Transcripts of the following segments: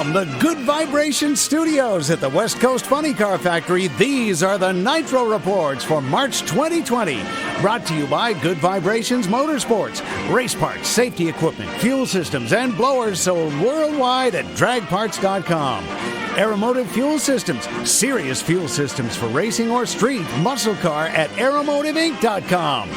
From the Good Vibration Studios at the West Coast Funny Car Factory, these are the Nitro Reports for March 2020. Brought to you by Good Vibrations Motorsports. Race parts, safety equipment, fuel systems, and blowers sold worldwide at dragparts.com. Aeromotive Fuel Systems, serious fuel systems for racing or street muscle car at aeromotiveinc.com.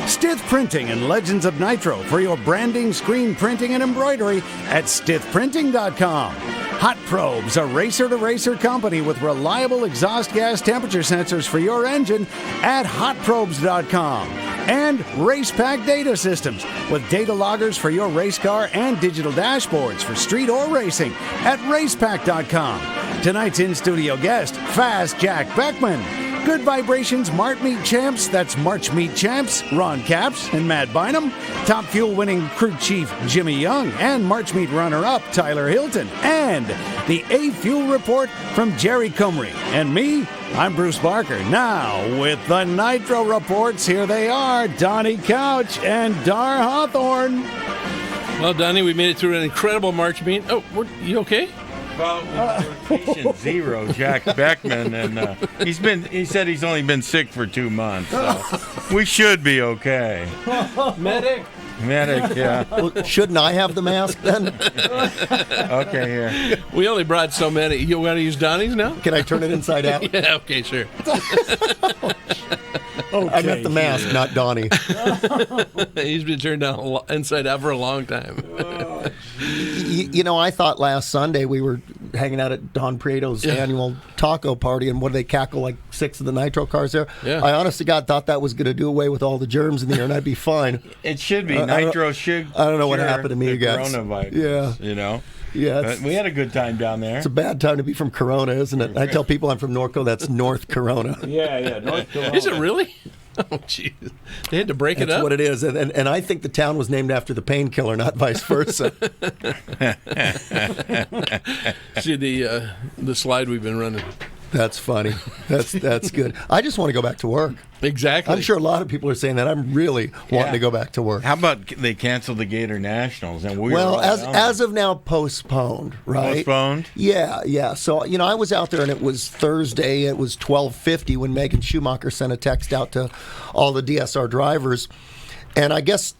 Stith Printing and Legends of Nitro for your branding, screen printing, and embroidery at stithprinting.com. Hot Probes, a racer-to-racer company with reliable exhaust gas temperature sensors for your engine at hotprobes.com. And RacePack Data Systems with data loggers for your race car and digital dashboards for street or racing at racepack.com. Tonight's in-studio guest, Fast Jack Beckman. Good Vibrations Mart Meet Champs, that's March Meet Champs, Ron Capps and Matt Bynum. Top Fuel winning crew chief Jimmy Young and March Meet runner-up Tyler Hilton. And the A Fuel Report from Jerry Kumre. And me, I'm Bruce Barker. Now, with the Nitro Reports, here they are, Donnie Couch and Darr Hawthorne. Well, Donnie, we made it through an incredible March Meet. Oh, you okay? Well, patient zero, Jack Beckman, and he said he's only been sick for 2 months, so we should be okay. Medic, yeah. Well, shouldn't I have the mask then? Okay, here. We only brought so many. You want to use Donnie's now? Can I turn it inside out? Yeah, okay, sure. Okay, I meant the mask, not Donnie. He's been turned down inside out for a long time. You know, I thought last Sunday we were hanging out at Don Prieto's annual taco party, and what did they cackle, like 6 of the Nitro cars there? Yeah. I honest to God thought that was going to do away with all the germs in the air, and I'd be fine. It should be. Nitro should. I don't know what happened to me, guys. Coronavirus. Yeah. You know? Yeah. But we had a good time down there. It's a bad time to be from Corona, isn't it? I tell people I'm from Norco, that's North Corona. Yeah, North Corona. Is it really? Oh, jeez. They had to break it up? That's what it is. And I think the town was named after the painkiller, not vice versa. See the slide we've been running. That's funny. That's good. I just want to go back to work. Exactly. I'm sure a lot of people are saying that. I'm really wanting to go back to work. How about they canceled the Gator Nationals? And as of now, postponed, right? Postponed? Yeah. So, you know, I was out there, and it was Thursday. It was 12:50 when Megan Schumacher sent a text out to all the DSR drivers. And I guess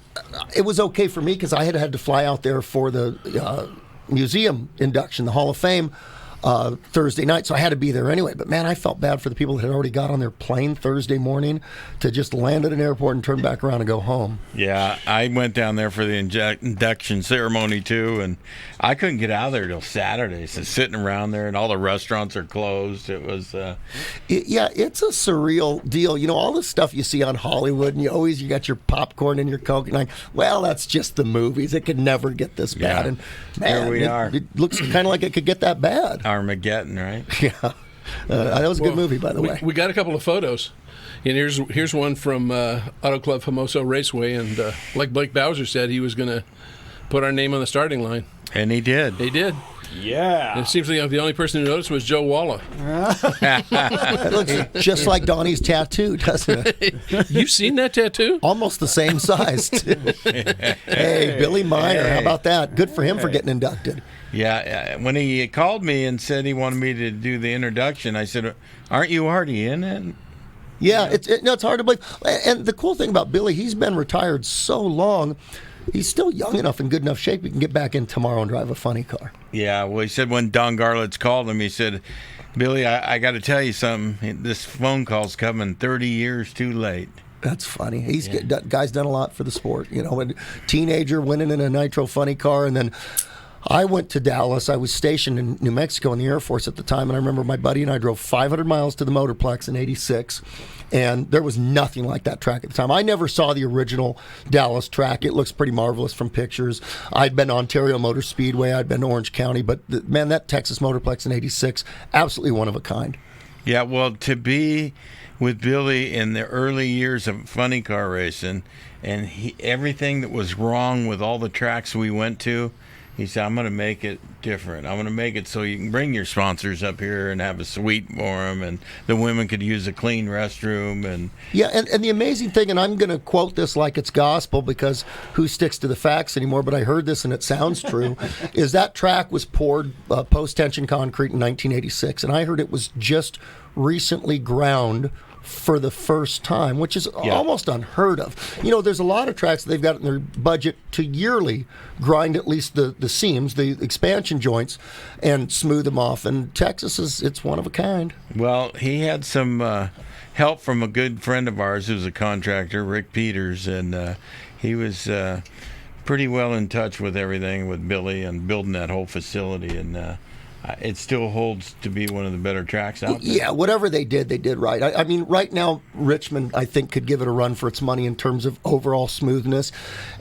it was okay for me because I had to fly out there for the museum induction, the Hall of Fame, Thursday night, so I had to be there anyway. But man, I felt bad for the people that had already got on their plane Thursday morning to just land at an airport and turn back around and go home. Yeah, I went down there for the induction ceremony too, and I couldn't get out of there till Saturday. So sitting around there, and all the restaurants are closed. It was it's a surreal deal. You know, all the stuff you see on Hollywood, and you got your popcorn and your Coke, and like, well, that's just the movies. It could never get this bad. And man, here we are. It looks kind of like it could get that bad. Armageddon, right? Yeah. That was a good movie, by the way. We got a couple of photos. And here's one from Auto Club Famoso Raceway. And like Blake Bowser said, he was going to put our name on the starting line. And he did. He did. Yeah. And it seems like the only person who noticed was Joe Walla. It looks just like Donnie's tattoo, doesn't it? You've seen that tattoo? Almost the same size, too. Hey, Billy Meyer, how about that? Good for him for getting inducted. Yeah, when he called me and said he wanted me to do the introduction, I said, aren't you already in it? Yeah, it's hard to believe. And the cool thing about Billy, he's been retired so long, he's still young enough and good enough shape he can get back in tomorrow and drive a funny car. Yeah, well, he said when Don Garlitz called him, he said, Billy, I got to tell you something. This phone call's coming 30 years too late. That's funny. Guy's done a lot for the sport. You know, a teenager winning in a Nitro funny car, and then I went to Dallas. I was stationed in New Mexico in the Air Force at the time, and I remember my buddy and I drove 500 miles to the Motorplex in '86, and there was nothing like that track at the time. I never saw the original Dallas track. It looks pretty marvelous from pictures. I'd been to Ontario Motor Speedway. I'd been to Orange County, but man, that Texas Motorplex in '86, absolutely one of a kind. Yeah, well, to be with Billy in the early years of funny car racing, and everything that was wrong with all the tracks we went to, He said, I'm going to make it different. I'm going to make it so you can bring your sponsors up here and have a suite for them, and the women could use a clean restroom. And yeah, and the amazing thing, and I'm going to quote this like it's gospel because who sticks to the facts anymore, but I heard this and it sounds true, is that track was poured post-tension concrete in 1986, and I heard it was just recently ground for the first time, which is almost unheard of. You know, there's a lot of tracks that they've got in their budget to yearly grind at least the seams, the expansion joints, and smooth them off. And Texas it's one of a kind. Well, he had some help from a good friend of ours who's a contractor, Rick Peters, and he was pretty well in touch with everything with Billy and building that whole facility, and it still holds to be one of the better tracks out there. Yeah, whatever they did right. I mean, right now, Richmond, I think, could give it a run for its money in terms of overall smoothness,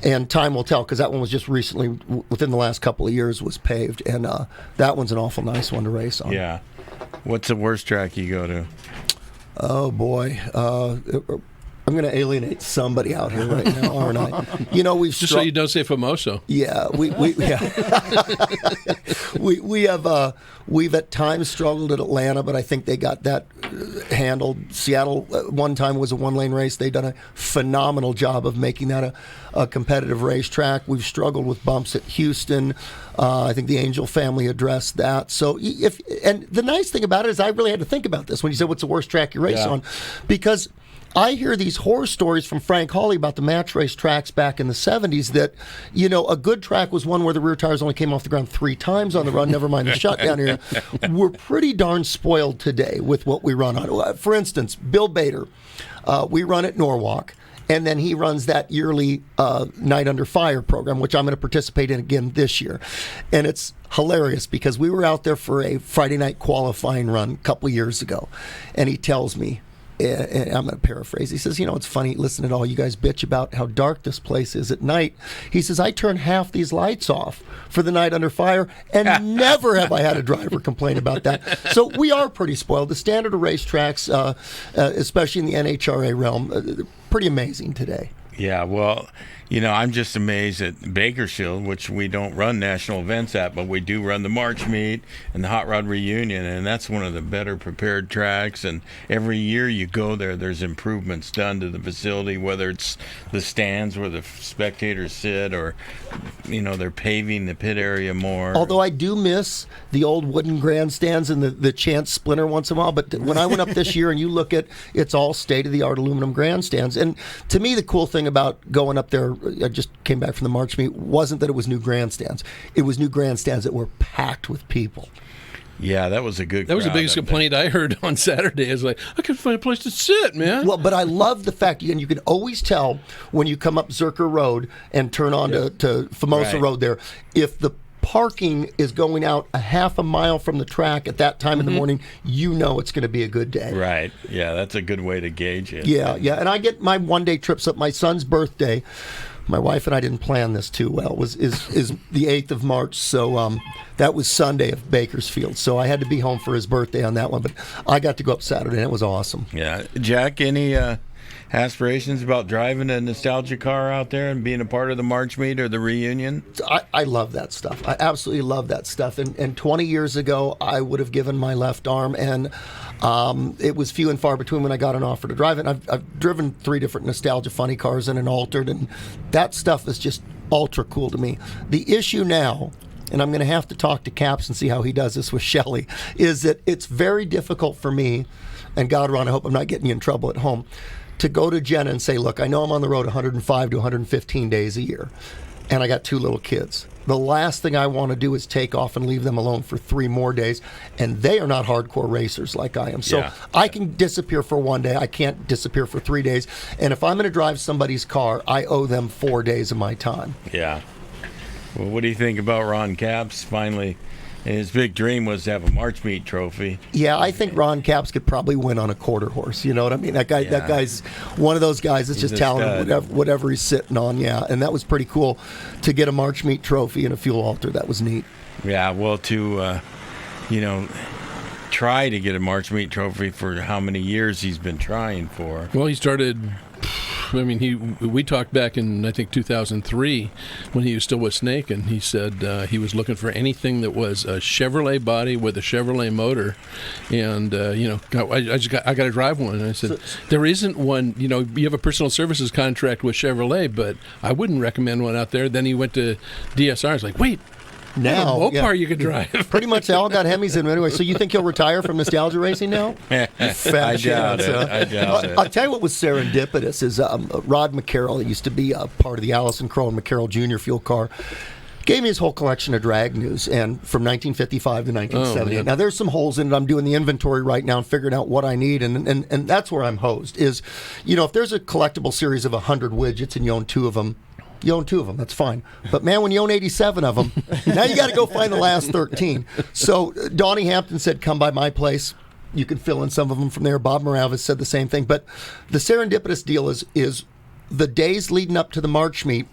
and time will tell, because that one was just recently, within the last couple of years, was paved, and that one's an awful nice one to race on. Yeah. What's the worst track you go to? Oh, boy. I'm going to alienate somebody out here right now, aren't I? You know, we've just so you don't say Famoso. Yeah, we've at times struggled at Atlanta, but I think they got that handled. Seattle one time was a one-lane race. They've done a phenomenal job of making that a competitive racetrack. We've struggled with bumps at Houston. I think the Angel family addressed that. So and the nice thing about it is I really had to think about this when you said what's the worst track you race on, because I hear these horror stories from Frank Hawley about the match race tracks back in the 70s that, you know, a good track was one where the rear tires only came off the ground 3 times on the run, never mind the shutdown area. We're pretty darn spoiled today with what we run on. For instance, Bill Bader, we run at Norwalk, and then he runs that yearly Night Under Fire program, which I'm going to participate in again this year. And it's hilarious because we were out there for a Friday night qualifying run a couple years ago, and he tells me, and I'm going to paraphrase. He says, you know, it's funny, listen to all you guys bitch about how dark this place is at night. He says, I turn half these lights off for the Night Under Fire, and never have I had a driver complain about that. So we are pretty spoiled. The standard of racetracks, especially in the NHRA realm, pretty amazing today. Yeah, well, you know, I'm just amazed at Bakersfield, which we don't run national events at, but we do run the March Meet and the Hot Rod Reunion, and that's one of the better prepared tracks. And every year you go there, there's improvements done to the facility, whether it's the stands where the spectators sit or, you know, they're paving the pit area more. Although I do miss the old wooden grandstands and the chance splinter once in a while. But when I went up this year and you look at, it's all state-of-the-art aluminum grandstands. And to me, the cool thing about going up there, I just came back from the March Meet, wasn't that it was new grandstands. It was new grandstands that were packed with people. Yeah, that was a good. That was the biggest complaint I heard on Saturday. Is like, I couldn't find a place to sit, man. Well, but I love the fact, and you can always tell when you come up Zerker Road and turn on to Famoso Road there, if the parking is going out a half a mile from the track at that time in the morning, you know it's going to be a good day. Right. Yeah, that's a good way to gauge it. Yeah. And I get my one-day trips up. My son's birthday, my wife and I didn't plan this too well, is the 8th of March, so that was Sunday of Bakersfield. So I had to be home for his birthday on that one, but I got to go up Saturday, and it was awesome. Yeah. Jack, any aspirations about driving a nostalgia car out there and being a part of the March Meet or the reunion? I love that stuff. I absolutely love that stuff. And 20 years ago, I would have given my left arm, and it was few and far between when I got an offer to drive it. I've driven 3 different nostalgia funny cars and an altered, and that stuff is just ultra cool to me. The issue now, and I'm going to have to talk to Caps and see how he does this with Shelley, is that it's very difficult for me, and God, Ron, I hope I'm not getting you in trouble at home, to go to Jenna and say, look, I know I'm on the road 105 to 115 days a year, and I got 2 little kids. The last thing I want to do is take off and leave them alone for 3 more days, and they are not hardcore racers like I am. So I can disappear for 1 day. I can't disappear for 3 days. And if I'm going to drive somebody's car, I owe them 4 days of my time. Yeah. Well, what do you think about Ron Capps finally? His big dream was to have a March Meet trophy. Yeah, I think Ron Capps could probably win on a quarter horse. You know what I mean? That guy's one of those guys that's just talented, whatever he's sitting on. Yeah, and that was pretty cool to get a March Meet trophy and a fuel altar. That was neat. Yeah, well, to try to get a March Meet trophy for how many years he's been trying for. Well, he started I mean, we talked back in, I think, 2003 when he was still with Snake, and he said he was looking for anything that was a Chevrolet body with a Chevrolet motor. And, I got to drive one. And I said, there isn't one, you have a personal services contract with Chevrolet, but I wouldn't recommend one out there. Then he went to DSR. It's like, wait. Now, Mopar you could drive. Pretty much they all got Hemis in anyway. So you think he'll retire from nostalgia racing now? I doubt it. I'll tell you what was serendipitous is Rod McCarroll, used to be part of the Allison Crow and McCarroll Jr. fuel car, gave me his whole collection of drag news, and from 1955 to 1978. Oh, now, there's some holes in it. I'm doing the inventory right now and figuring out what I need, and that's where I'm hosed is, if there's a collectible series of 100 widgets and you own 2 of them, you own 2 of them, that's fine. But, man, when you own 87 of them, now you got to go find the last 13. So Donnie Hampton said, come by my place. You can fill in some of them from there. Bob Moravas said the same thing. But the serendipitous deal is the days leading up to the March meet,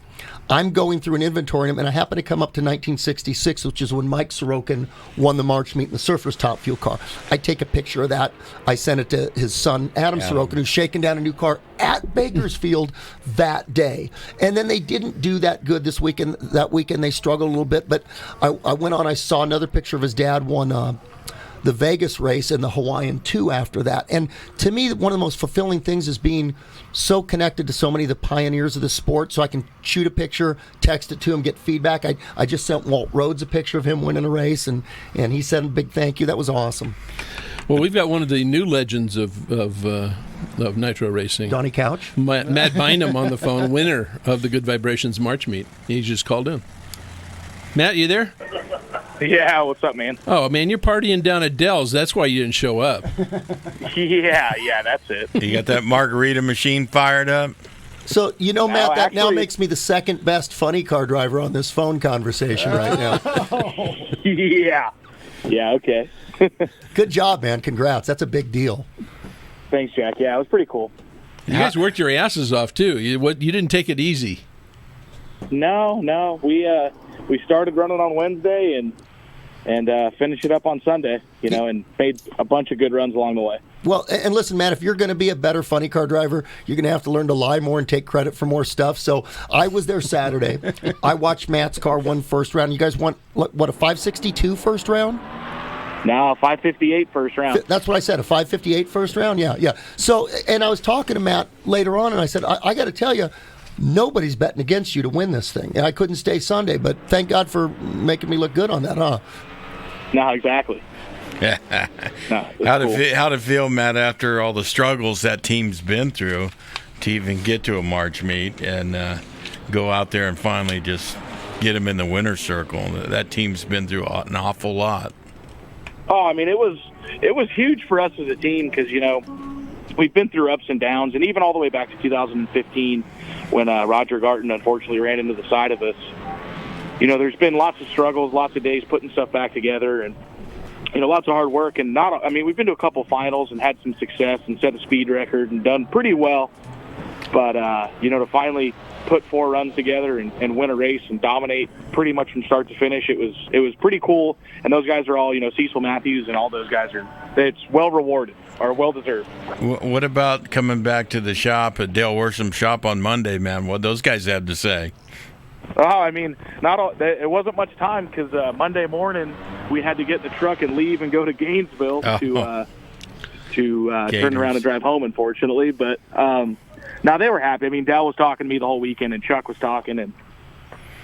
I'm going through an inventory, and I happen to come up to 1966, which is when Mike Sorokin won the March meet in the Surfer's Top Fuel car. I take a picture of that. I send it to his son, Adam Sorokin, who's shaking down a new car at Bakersfield that day. And then they didn't do that good this weekend. That weekend they struggled a little bit, but I went on, I saw another picture of his dad won the Vegas race and the Hawaiian 2 after that. And to me, one of the most fulfilling things is being so connected to so many of the pioneers of the sport, so I can shoot a picture, text it to him, get feedback. I just sent Walt Rhodes a picture of him winning a race, and he said a big thank you. That was awesome. Well, we've got one of the new legends of Nitro Racing. Donnie Couch? Matt Bynum on the phone, winner of the Good Vibrations March meet. He just called in. Matt, you there? Yeah, what's up, man? Oh, man, you're partying down at Dell's. That's why you didn't show up. Yeah, that's it. You got that margarita machine fired up? So, Matt, that now makes me the second best funny car driver on this phone conversation right now. Yeah, okay. Good job, man. Congrats. That's a big deal. Thanks, Jack. Yeah, it was pretty cool. You guys worked your asses off, too. You didn't take it easy. No. We started running on Wednesday and finished it up on Sunday, and made a bunch of good runs along the way. Well, and listen, Matt, if you're going to be a better funny car driver, you're going to have to learn to lie more and take credit for more stuff. So I was there Saturday. I watched Matt's car won first round. You guys won, what, a 562 first round? No, 558 first round. That's what I said, a 558 first round? Yeah. So, and I was talking to Matt later on, and I said, I got to tell you, nobody's betting against you to win this thing. And I couldn't stay Sunday, but thank God for making me look good on that, huh? No, exactly. How'd it feel, Matt, after all the struggles that team's been through to even get to a March meet and go out there and finally just get them in the winner's circle? That team's been through an awful lot. Oh, I mean, it was huge for us as a team because, we've been through ups and downs, and even all the way back to 2015 when Roger Garton unfortunately ran into the side of us. There's been lots of struggles, lots of days putting stuff back together, and lots of hard work. And we've been to a couple finals and had some success and set a speed record and done pretty well. But to finally put 4 runs together and win a race and dominate pretty much from start to finish, it was pretty cool. And those guys are all Cecil Matthews and all those guys it's well rewarded. Or well-deserved. What about coming back to the shop at Dale Worsham's shop on Monday, man? What those guys have to say? Oh, I mean, it wasn't much time because Monday morning we had to get in the truck and leave and go to Gainesville to turn around and drive home, unfortunately. But now they were happy. I mean, Dale was talking to me the whole weekend, and Chuck was talking, and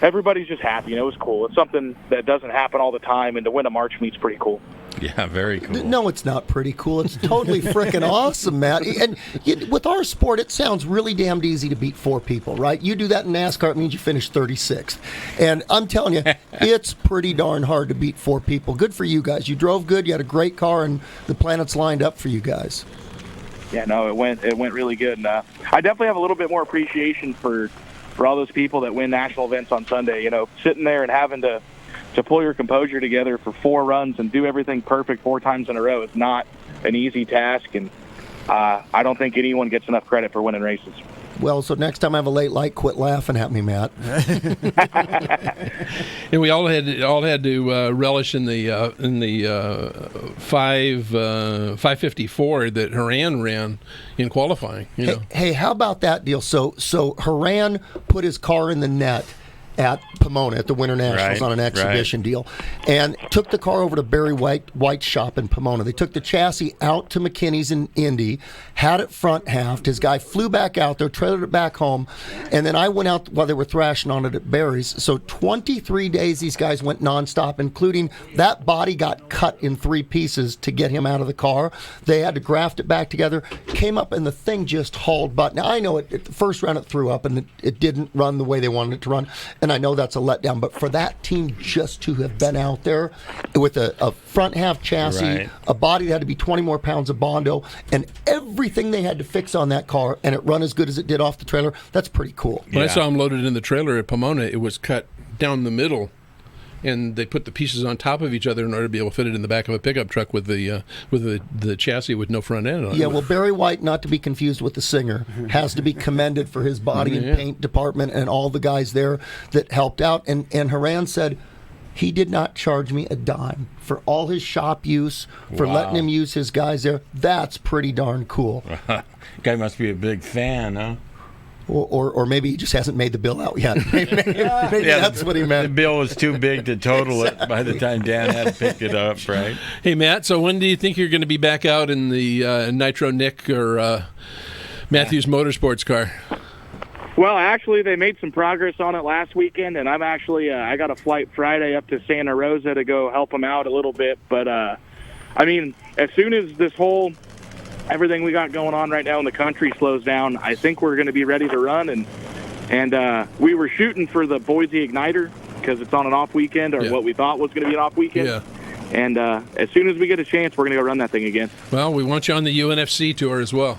everybody's just happy. It was cool. It's something that doesn't happen all the time, and to win a March meet's pretty cool. Yeah, very cool. No, it's not pretty cool. It's totally freaking awesome, Matt. And with our sport, it sounds really damned easy to beat 4 people, right? You do that in NASCAR, it means you finish 36th. And I'm telling you, it's pretty darn hard to beat 4 people. Good for you guys. You drove good, you had a great car, and the planets lined up for you guys. Yeah, no, it went really good. And I definitely have a little bit more appreciation for all those people that win national events on Sunday. Sitting there and having to pull your composure together for 4 runs and do everything perfect 4 times in a row is not an easy task, and I don't think anyone gets enough credit for winning races. Well, so next time I have a late light, quit laughing at me, Matt. And we all had to relish in the 554 that Haran ran in qualifying. Hey, how about that deal? So Haran put his car in the net at Pomona at the Winter Nationals on an exhibition deal, and took the car over to Barry White's shop in Pomona. They took the chassis out to McKinney's in Indy, had it front halved. His guy flew back out there, trailered it back home, and then I went out while they were thrashing on it at Barry's. So 23 days these guys went nonstop, including that body got cut in 3 pieces to get him out of the car. They had to graft it back together, came up, and the thing just hauled butt. Now, I know at the first round it threw up, and it didn't run the way they wanted it to run. And I know that's a letdown, but for that team just to have been out there with a front half chassis, a body that had to be 20 more pounds of Bondo, and everything they had to fix on that car, and it run as good as it did off the trailer, that's pretty cool. When I saw him loaded in the trailer at Pomona, it was cut down the middle, and they put the pieces on top of each other in order to be able to fit it in the back of a pickup truck with the chassis with no front end on it. Yeah, well, Barry White, not to be confused with the singer, has to be commended for his body and paint department and all the guys there that helped out. And Haran said he did not charge me a dime for all his shop use, for letting him use his guys there. That's pretty darn cool. Guy must be a big fan, huh? Or maybe he just hasn't made the bill out yet. maybe that's what he meant. The bill was too big to total it by the time Dan had picked it up, right? Hey, Matt, so when do you think you're going to be back out in the Nitro Nick or Matthews Motorsports car? Well, actually, they made some progress on it last weekend, and I'm actually I got a flight Friday up to Santa Rosa to go help them out a little bit. But, I mean, as soon as this whole everything we got going on right now in the country slows down, I think we're going to be ready to run. And we were shooting for the Boise Igniter because it's on an off weekend, or what we thought was going to be an off weekend. Yeah. And as soon as we get a chance, we're going to go run that thing again. Well, we want you on the UNFC tour as well.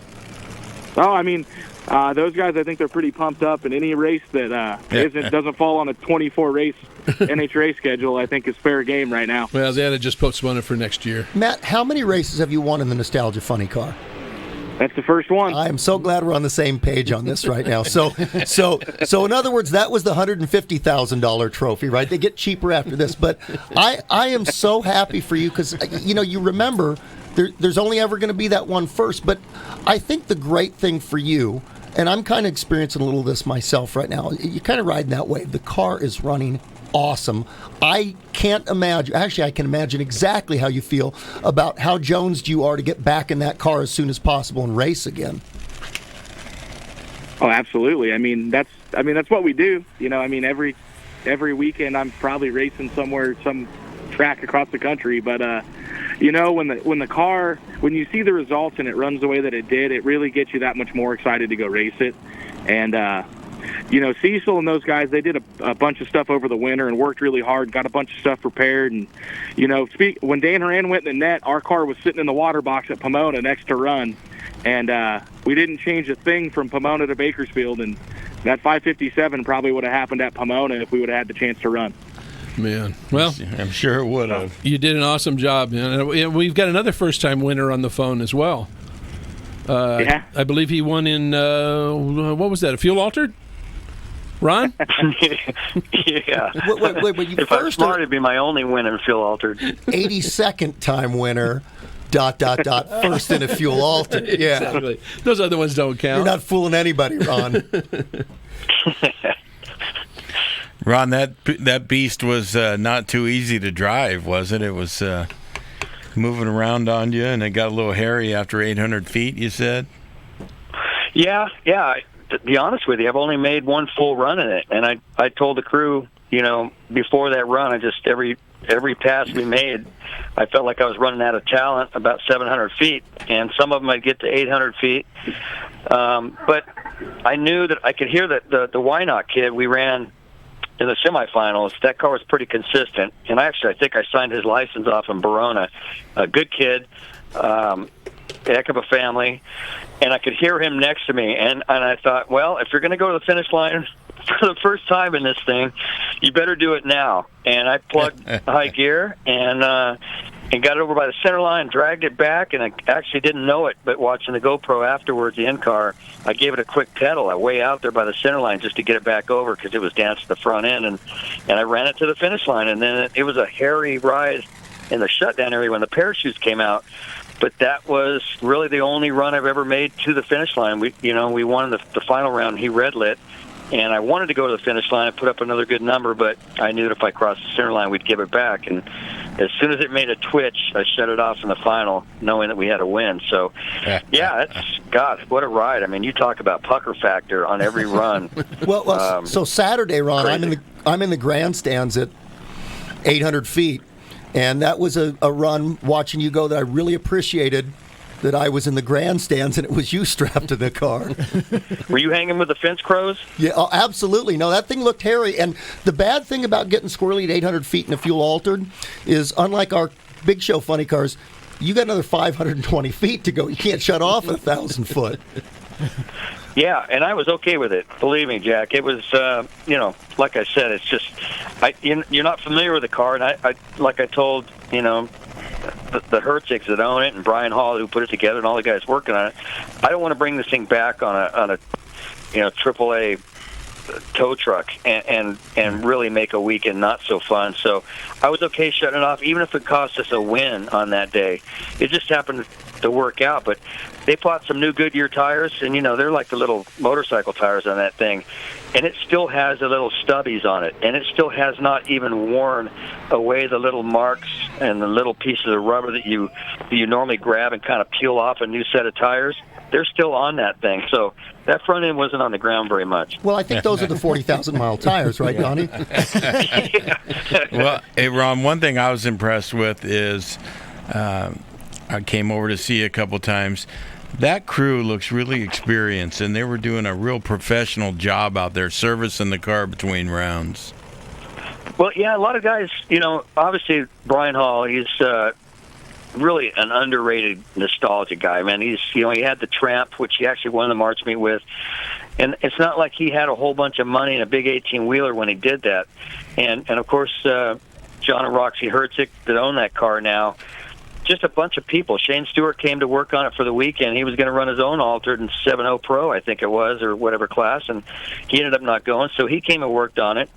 Oh, I mean, those guys, I think they're pretty pumped up, and any race that doesn't fall on a 24-race NHRA schedule, I think is fair game right now. Well, they had to just postpone it for next year. Matt, how many races have you won in the Nostalgia Funny Car? That's the first one. I am so glad we're on the same page on this right now. So in other words, that was the $150,000 trophy, right? They get cheaper after this, but I am so happy for you because you remember there's only ever going to be that one first. But I think the great thing for you, and I'm kind of experiencing a little of this myself right now, you're kind of riding that wave. The car is running awesome. I can't imagine, actually I can imagine exactly how you feel about how jonesed you are to get back in that car as soon as possible and race again. Oh, absolutely. I mean that's what we do. Every weekend I'm probably racing somewhere, some track across the country. But when the car, when you see the results and it runs the way that it did, it really gets you that much more excited to go race it. And Cecil and those guys, they did a bunch of stuff over the winter and worked really hard, got a bunch of stuff prepared. And, when Dan Horan went in the net, our car was sitting in the water box at Pomona next to run. And we didn't change a thing from Pomona to Bakersfield. And that 557 probably would have happened at Pomona if we would have had the chance to run. Man, well, I'm sure it would have. You did an awesome job. Man. We've got another first-time winner on the phone as well. I believe he won in, what was that, a fuel altered? Ron? Yeah. Wait, you if I was smart, it'd be my only win in fuel altered. 82nd time winner, ... first in a fuel altered. Yeah. Exactly. Those other ones don't count. You're not fooling anybody, Ron. Ron, that beast was not too easy to drive, was it? It was moving around on you, and it got a little hairy after 800 feet, you said? Yeah. To be honest with you, I've only made one full run in it, and I told the crew, before that run, I just every pass we made, I felt like I was running out of talent about 700 feet, and some of them I'd get to 800 feet. But I knew that I could hear that the Wynot kid we ran in the semifinals, that car was pretty consistent, and I think I signed his license off in Verona. A good kid, heck of a family, and I could hear him next to me, and I thought, well, if you're going to go to the finish line for the first time in this thing, you better do it now. And I plugged high gear, and and got it over by the center line, dragged it back, and I actually didn't know it, but watching the GoPro afterwards, the in-car, I gave it a quick pedal. I way out there by the center line just to get it back over because it was down to the front end, and I ran it to the finish line, and then it was a hairy ride in the shutdown area when the parachutes came out. But that was really the only run I've ever made to the finish line. We won the final round. He red lit, and I wanted to go to the finish line and put up another good number, but I knew that if I crossed the center line, we'd give it back. And as soon as it made a twitch, I shut it off in the final, knowing that we had a win. So, yeah, God, what a ride! I mean, you talk about pucker factor on every run. So Saturday, Ron, I'm in the grandstands at 800 feet. And that was a run watching you go that I really appreciated, that I was in the grandstands and it was you strapped to the car. Were you hanging with the fence crows? Yeah, absolutely. No, that thing looked hairy. And the bad thing about getting squirrely at 800 feet in a fuel altered is, unlike our big show funny cars, you got another 520 feet to go. You can't shut off 1,000 foot. Yeah, and I was okay with it. Believe me, Jack. It was, like I said, it's just, you're not familiar with the car, and I like I told, the Hertzigs that own it and Brian Hall who put it together and all the guys working on it, I don't want to bring this thing back on a AAA tow truck and really make a weekend not so fun. So I was okay shutting it off, even if it cost us a win on that day. It just happened to work out, but they bought some new Goodyear tires, and they're like the little motorcycle tires on that thing, and it still has the little stubbies on it, and it still has not even worn away the little marks and the little pieces of rubber that you normally grab and kind of peel off a new set of tires. They're still on that thing, so that front end wasn't on the ground very much. Well, I think those are the 40,000-mile tires, right, Donnie? Well, hey, Ron, one thing I was impressed with is I came over to see you a couple times. That crew looks really experienced, and they were doing a real professional job out there servicing the car between rounds. Well, yeah, a lot of guys, obviously Brian Hall, he's really an underrated nostalgia guy, man. He had the Tramp, which he actually won the March meet with, and it's not like he had a whole bunch of money in a big 18-wheeler when he did that. And of course, John and Roxy Hertzig that own that car now, just a bunch of people. Shane Stewart came to work on it for the weekend. He was going to run his own altered in 7.0 Pro, I think it was, or whatever class, and he ended up not going, so he came and worked on it.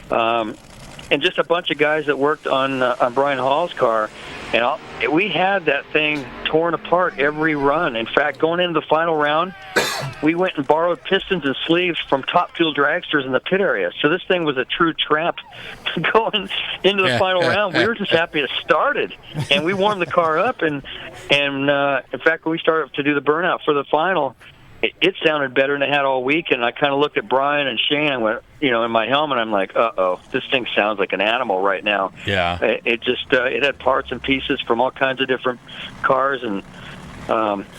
And just a bunch of guys that worked on Brian Hall's car. And we had that thing torn apart every run. In fact, going into the final round, we went and borrowed pistons and sleeves from Top Fuel dragsters in the pit area. So this thing was a true tramp going into the final round. We were just happy it started. And we warmed the car up. And in fact, when we started to do the burnout for the final, it sounded better than it had all week. And I kind of looked at Brian and Shane and went, in my helmet, I'm like, uh-oh, this thing sounds like an animal right now. Yeah. It just, it had parts and pieces from all kinds of different cars, and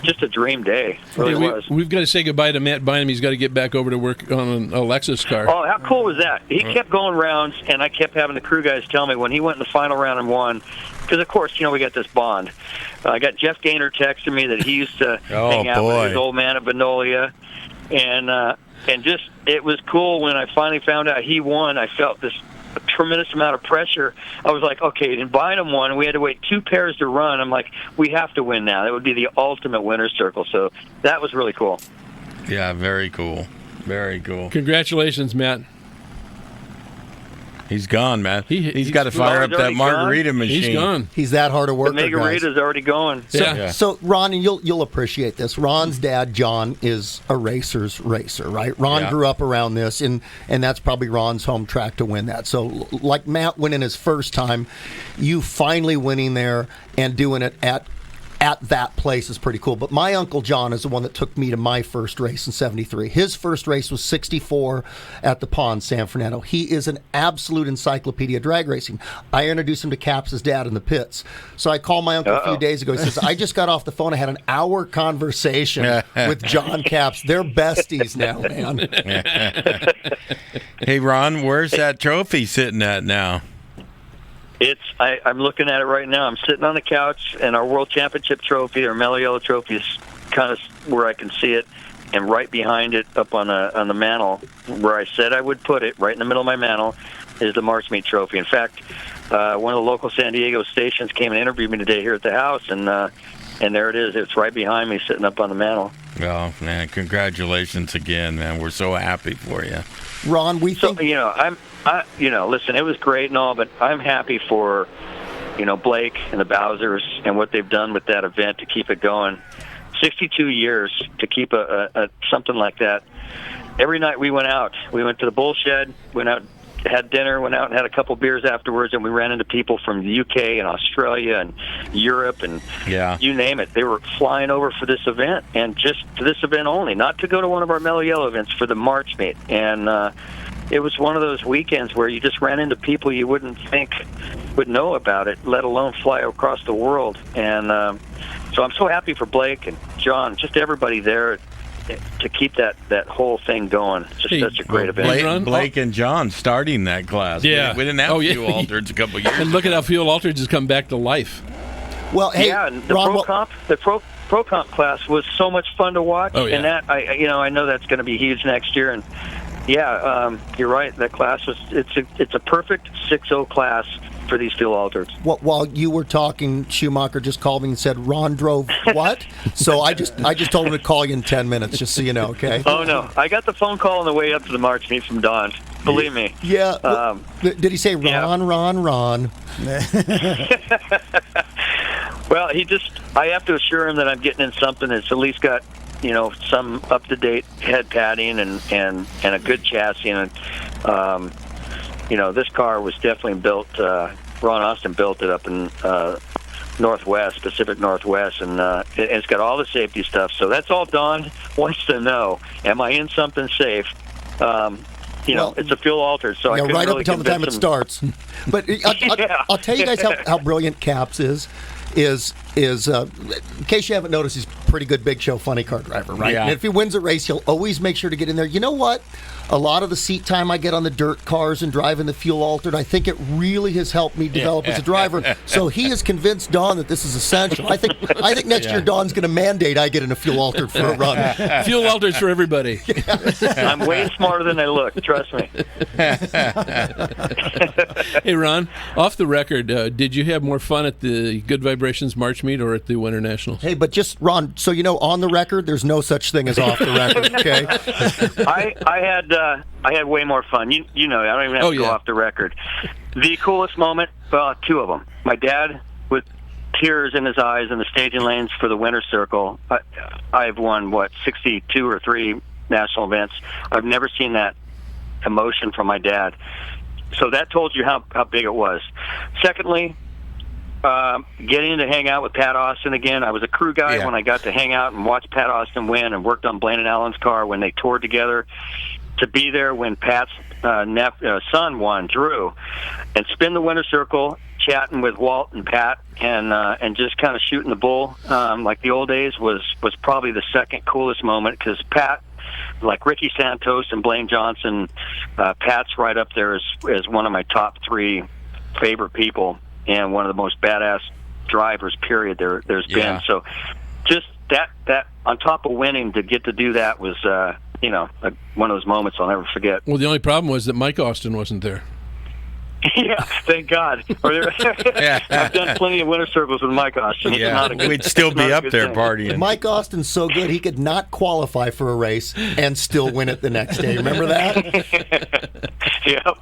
just a dream day. Really was. We've got to say goodbye to Matt Bynum. He's got to get back over to work on a Lexus car. Oh, how cool was that? He kept going rounds, and I kept having the crew guys tell me when he went in the final round and won, because, of course, we got this bond. I got Jeff Gaynor texting me that he used to hang out with his old man at Venolia, and just it was cool when I finally found out he won. I felt this tremendous amount of pressure. I was like, okay, and Bynum won. We had to wait 2 pairs to run. I'm like, we have to win now. That would be the ultimate winner's circle. So that was really cool. Yeah, very cool. Very cool. Congratulations, Matt. He's gone, man. He's got to fire up that margarita machine. He's gone. He's that hard to work. The margarita's already going. So Ron, and you'll appreciate this. Ron's dad, John, is a racer's racer, right? Ron grew up around this, and that's probably Ron's home track to win that. So like Matt winning his first time, you finally winning there and doing it at that place is pretty cool. But my Uncle John is the one that took me to my first race in 73. His first race was 64 at the Pond, San Fernando. He is an absolute encyclopedia drag racing. I introduced him to Capps' dad in the pits. So I called my uncle a few days ago. He says, I just got off the phone. I had an hour conversation with John Capps. They're besties now, man. Hey, Ron, where's that trophy sitting at now? I'm looking at it right now. I'm sitting on the couch, and our World Championship trophy, our Mellow Yellow trophy, is kind of where I can see it. And right behind it, up on the mantle, where I said I would put it, right in the middle of my mantle, is the March Meet trophy. In fact, one of the local San Diego stations came and interviewed me today here at the house, and there it is. It's right behind me, sitting up on the mantle. Oh, man, congratulations again, man. We're so happy for you. Ron, we think... Listen, it was great and all, but I'm happy for, Blake and the Bowsers and what they've done with that event to keep it going. 62 years to keep a something like that. Every night we went out. We went to the Bull Shed, went out, had dinner, went out and had a couple beers afterwards, and we ran into people from the UK and Australia and Europe and you name it. They were flying over for this event, and just to this event only, not to go to one of our Mellow Yellow events, for the March meet. And it was one of those weekends where you just ran into people you wouldn't think would know about it, let alone fly across the world. And so I'm so happy for Blake and John, just everybody there, to keep that whole thing going. It's just such a great event. Blake and John starting that class. Yeah. We didn't have Fuel Altereds a couple years And look at how Fuel Altereds has come back to life. Well, hey, and the Ron, Pro Comp class was so much fun to watch. Oh, yeah. And that, I know that's going to be huge next year. And you're right. That class it's a perfect 6.0 class for these Fuel Altereds. While you were talking, Schumacher just called me and said, Ron drove what? So I just told him to call you in 10 minutes, just so you know, okay? Oh, no. I got the phone call on the way up to the March meet from Don. Believe me. Yeah. Did he say Ron? Well, I have to assure him that I'm getting in something that's at least got, some up-to-date head padding and a good chassis. And, this car was definitely built, Ron Austin built it up in Pacific Northwest, and it's got all the safety stuff. So that's all Don wants to know. Am I in something safe? It's a Fuel Altered, so I couldn't right really up until the time it starts. But I'll tell you guys how brilliant Caps is in case you haven't noticed, he's a pretty good big show funny car driver, right? Yeah. And if he wins a race, he'll always make sure to get in there. You know what? A lot of the seat time I get on the dirt cars and driving the Fuel Altered, I think it really has helped me develop as a driver. So he has convinced Don that this is essential. I think next year Don's going to mandate I get in a Fuel Altered for a run. Fuel Altereds for everybody. I'm way smarter than I look, trust me. Hey, Ron, off the record, did you have more fun at the Good Vibrations March meet or at the Winter Nationals? Hey, but just, Ron, so you know, on the record, there's no such thing as off the record, okay? I had way more fun. You know, I don't even have to go off the record. The coolest moment, two of them. My dad, with tears in his eyes in the staging lanes for the Winter Circle. I've won, 62 or 3 national events. I've never seen that emotion from my dad. So that told you how big it was. Secondly, getting to hang out with Pat Austin again. I was a crew guy when I got to hang out and watch Pat Austin win, and worked on Blaine and Allen's car when they toured together. To be there when Pat's son won, Drew, and spin the Winter Circle, chatting with Walt and Pat, and just kind of shooting the bull like the old days was probably the second coolest moment, because Pat, like Ricky Santos and Blaine Johnson, Pat's right up there as one of my top 3 favorite people, and one of the most badass drivers, period, there's been. So just that on top of winning, to get to do that was one of those moments I'll never forget. Well, the only problem was that Mike Austin wasn't there. Yeah, thank God. I've done plenty of Winter Circles with Mike Austin. We'd still be up there partying. Mike Austin's so good, he could not qualify for a race and still win it the next day. Remember that? Yep.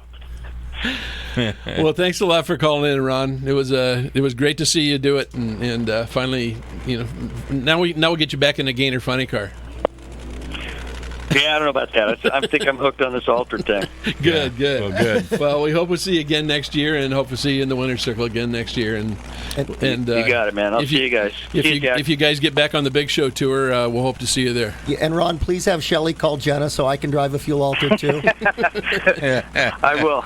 Well, thanks a lot for calling in, Ron. It was great to see you do it, and finally, now we'll get you back in a Gainer funny car. Yeah, I don't know about that. I think I'm hooked on this altered thing. Good. Well, good. Well, we hope we'll see you again next year, and hope to see you in the Winter Circle again next year. And you got it, man. I'll see you guys. If you guys get back on the Big Show tour, we'll hope to see you there. Yeah, and Ron, please have Shelley call Jenna so I can drive a Fuel Altered too. I will.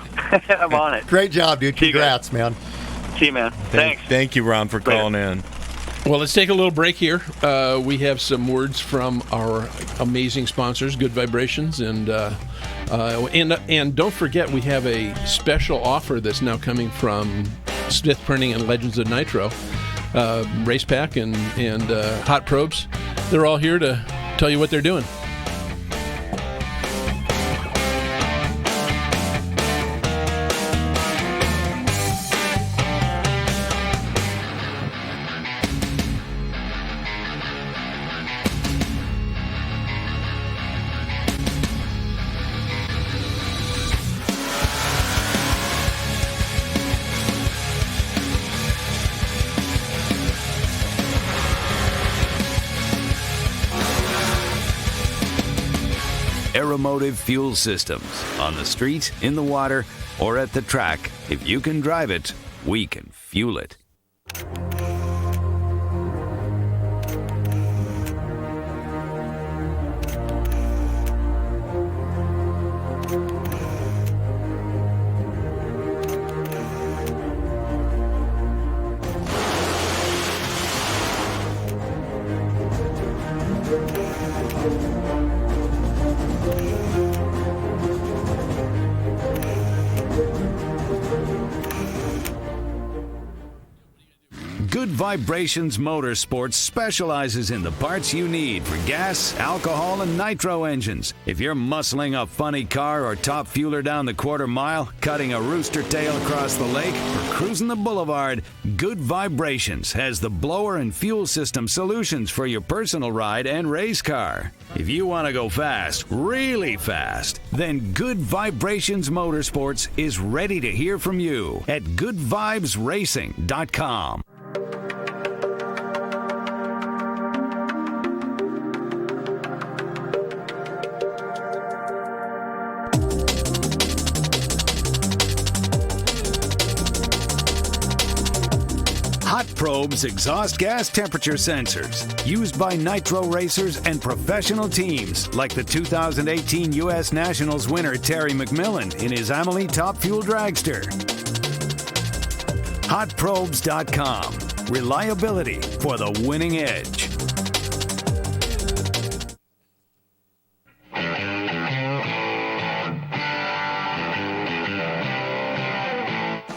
I'm on it. Great job, dude. Congrats, man. See you, man. Thanks. Thank you, Ron, for calling in. Well, let's take a little break here. We have some words from our amazing sponsors, Good Vibrations, and don't forget we have a special offer that's now coming from Smith Printing and Legends of Nitro, Race Pack and Hot Probes. They're all here to tell you what they're doing. Aeromotive Fuel Systems. On the street, in the water, or at the track, if you can drive it, we can fuel it. Good Vibrations Motorsports specializes in the parts you need for gas, alcohol, and nitro engines. If you're muscling a funny car or top fueler down the quarter mile, cutting a rooster tail across the lake, or cruising the boulevard, Good Vibrations has the blower and fuel system solutions for your personal ride and race car. If you want to go fast, really fast, then Good Vibrations Motorsports is ready to hear from you at goodvibesracing.com. Hot Probe's exhaust gas temperature sensors, used by nitro racers and professional teams like the 2018 U.S. Nationals winner Terry McMillan in his Amelie Top Fuel Dragster. Hotprobes.com. Reliability for the winning edge.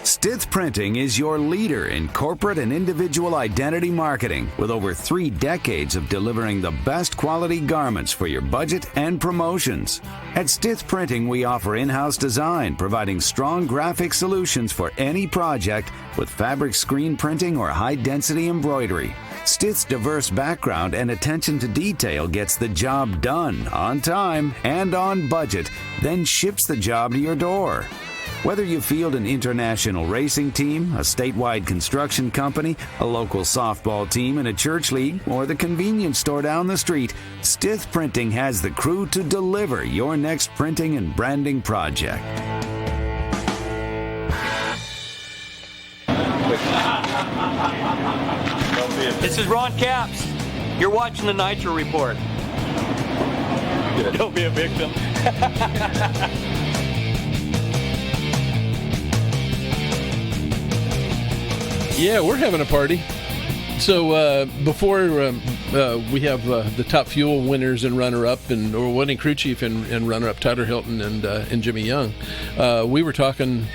Stith Printing is your leader in corporate and individual identity marketing, with over 3 decades of delivering the best quality garments for your budget and promotions. At Stith Printing, we offer in-house design, providing strong graphic solutions for any project with fabric screen printing or high-density embroidery. Stith's diverse background and attention to detail gets the job done on time and on budget, then ships the job to your door. Whether you field an international racing team, a statewide construction company, a local softball team in a church league, or the convenience store down the street, Stith Printing has the crew to deliver your next printing and branding project. This is Ron Capps. You're watching the Nitro Report. Don't be a victim. Yeah, we're having a party. So before we have the top fuel winners and runner-up, and or winning crew chief and runner-up Tyler Hilton and Jimmy Young, we were talking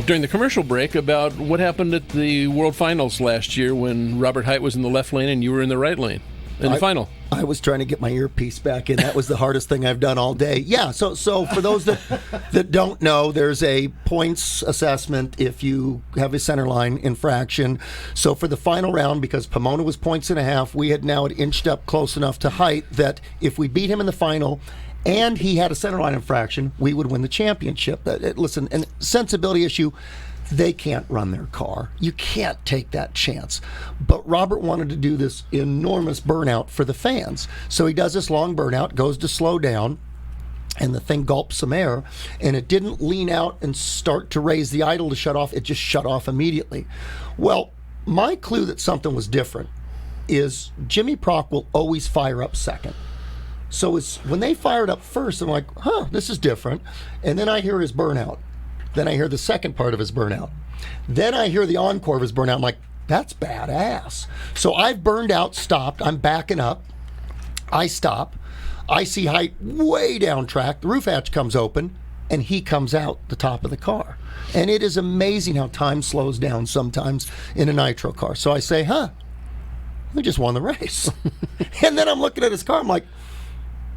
during the commercial break about what happened at the World Finals last year when Robert Hight was in the left lane and you were in the right lane in the final. I was trying to get my earpiece back in. That was the hardest thing I've done all day. Yeah, so for those that don't know, there's a points assessment if you have a center line infraction. So for the final round, because Pomona was 1.5 points, we had now inched up close enough to Hight that if we beat him in the final and he had a center line infraction, we would win the championship. Listen, and sensibility issue, they can't run their car. You can't take that chance. But Robert wanted to do this enormous burnout for the fans. So he does this long burnout, goes to slow down, and the thing gulps some air, and it didn't lean out and start to raise the idle to shut off. It just shut off immediately. Well, my clue that something was different is Jimmy Prock will always fire up second. So it's when they fired up first, I'm like, this is different. And then I hear his burnout. Then I hear the second part of his burnout. Then I hear the encore of his burnout. I'm like, that's badass. So I've burned out, stopped. I'm backing up. I stop. I see Hight way down track. The roof hatch comes open, and he comes out the top of the car. And it is amazing how time slows down sometimes in a nitro car. So I say, we just won the race. And then I'm looking at his car. I'm like,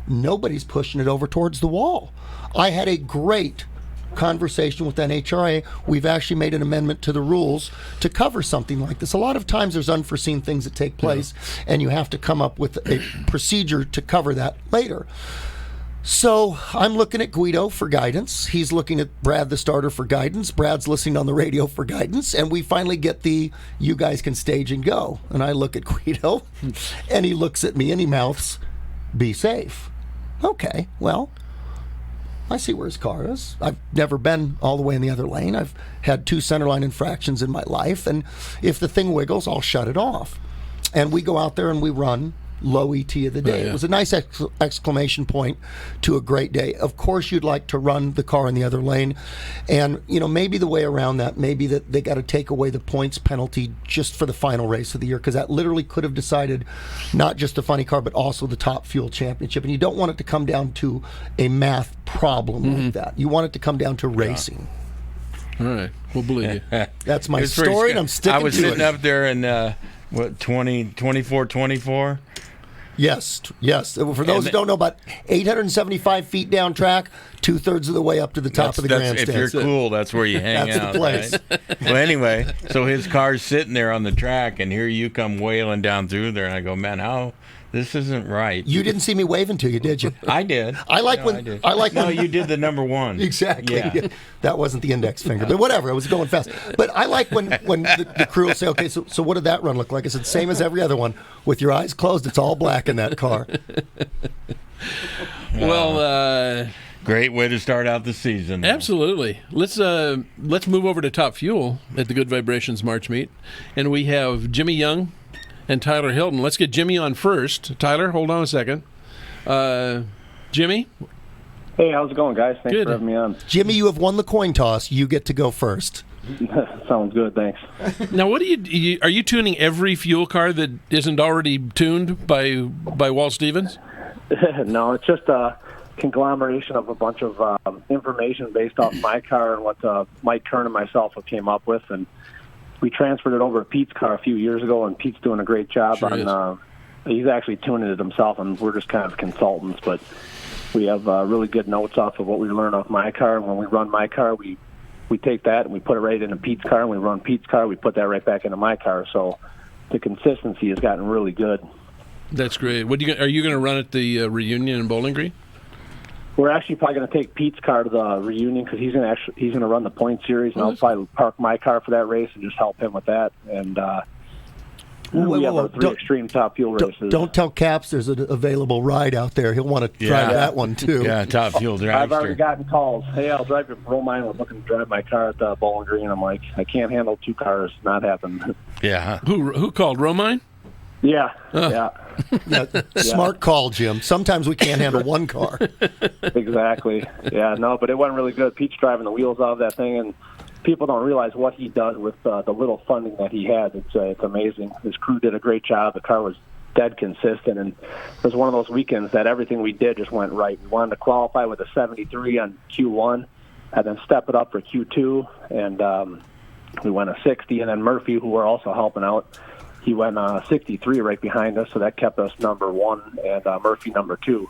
nobody's pushing it over towards the wall. I had a great conversation with NHRA. We've actually made an amendment to the rules to cover something like this. A lot of times there's unforeseen things that take place, and you have to come up with a procedure to cover that later. So I'm looking at Guido for guidance. He's looking at Brad, the starter, for guidance. Brad's listening on the radio for guidance. And we finally get the, you guys can stage and go. And I look at Guido, and he looks at me, and he mouths, be safe. Okay, well, I see where his car is. I've never been all the way in the other lane. I've had 2 centerline infractions in my life, and if the thing wiggles, I'll shut it off. And we go out there and we run low ET of the day. Oh, yeah. It was a nice exclamation point to a great day. Of course, you'd like to run the car in the other lane, and maybe the way around that, maybe that they got to take away the points penalty just for the final race of the year, because that literally could have decided not just the funny car but also the Top Fuel Championship. And you don't want it to come down to a math problem like that. You want it to come down to racing. All right, we'll believe you. That's my story, and I'm sticking to it. I was sitting up there in 24. Yes. For those who don't know, about 875 feet down track, 2/3 of the way up to the top of the grandstand. If you're cool, that's where you hang That's out. the place. Right? Well, anyway, so his car's sitting there on the track, and here you come wailing down through there, and I go, man, how? This isn't right. You didn't see me waving to you, did you? I did. I like when you did the number one. Exactly. Yeah. That wasn't the index finger, but whatever. I was going fast. But I like when the crew will say, "Okay, so what did that run look like?" I said, "Same as every other one. With your eyes closed, it's all black in that car." Well, great way to start out the season. Absolutely. Let's move over to Top Fuel at the Good Vibrations March Meet, and we have Jimmy Young and Tyler Hilton. Let's get Jimmy on first. Tyler, hold on a second. Jimmy? Hey, how's it going, guys? Thanks for having me on. Jimmy, you have won the coin toss. You get to go first. Sounds good, thanks. Now, what are you tuning every fuel car that isn't already tuned by Walt Stevens? No, it's just a conglomeration of a bunch of information based off my car and what Mike Kern and myself came up with, and we transferred it over to Pete's car a few years ago, and Pete's doing a great job he's actually tuning it himself, and we're just kind of consultants, but we have really good notes off of what we learned off my car, and when we run my car, we take that and we put it right into Pete's car, and we run Pete's car, we put that right back into my car, so the consistency has gotten really good. That's great. Are you going to run at the reunion in Bowling Green? We're actually probably going to take Pete's car to the reunion because he's going to run the point series, and I'll probably park my car for that race and just help him with that. And we have our 3 extreme Top Fuel races. Don't tell Caps there's an available ride out there. He'll want to try that one too. Yeah, Top Fuel dragster. I've already gotten calls. Hey, I'll drive your roll mine. We're looking to drive my car at Bowling Green. I'm like, I can't handle 2 cars. Not happening. Yeah. Who called Romine? Yeah. Smart call, Jim. Sometimes we can't handle 1 car. Exactly. Yeah, no, but it went really good. Pete's driving the wheels off that thing, and people don't realize what he does with the little funding that he has. It's amazing. His crew did a great job. The car was dead consistent, and it was one of those weekends that everything we did just went right. We wanted to qualify with a 73 on Q1 and then step it up for Q2, and we went a 60, and then Murphy, who we're also helping out, he went 63 right behind us, so that kept us number 1 and Murphy number 2.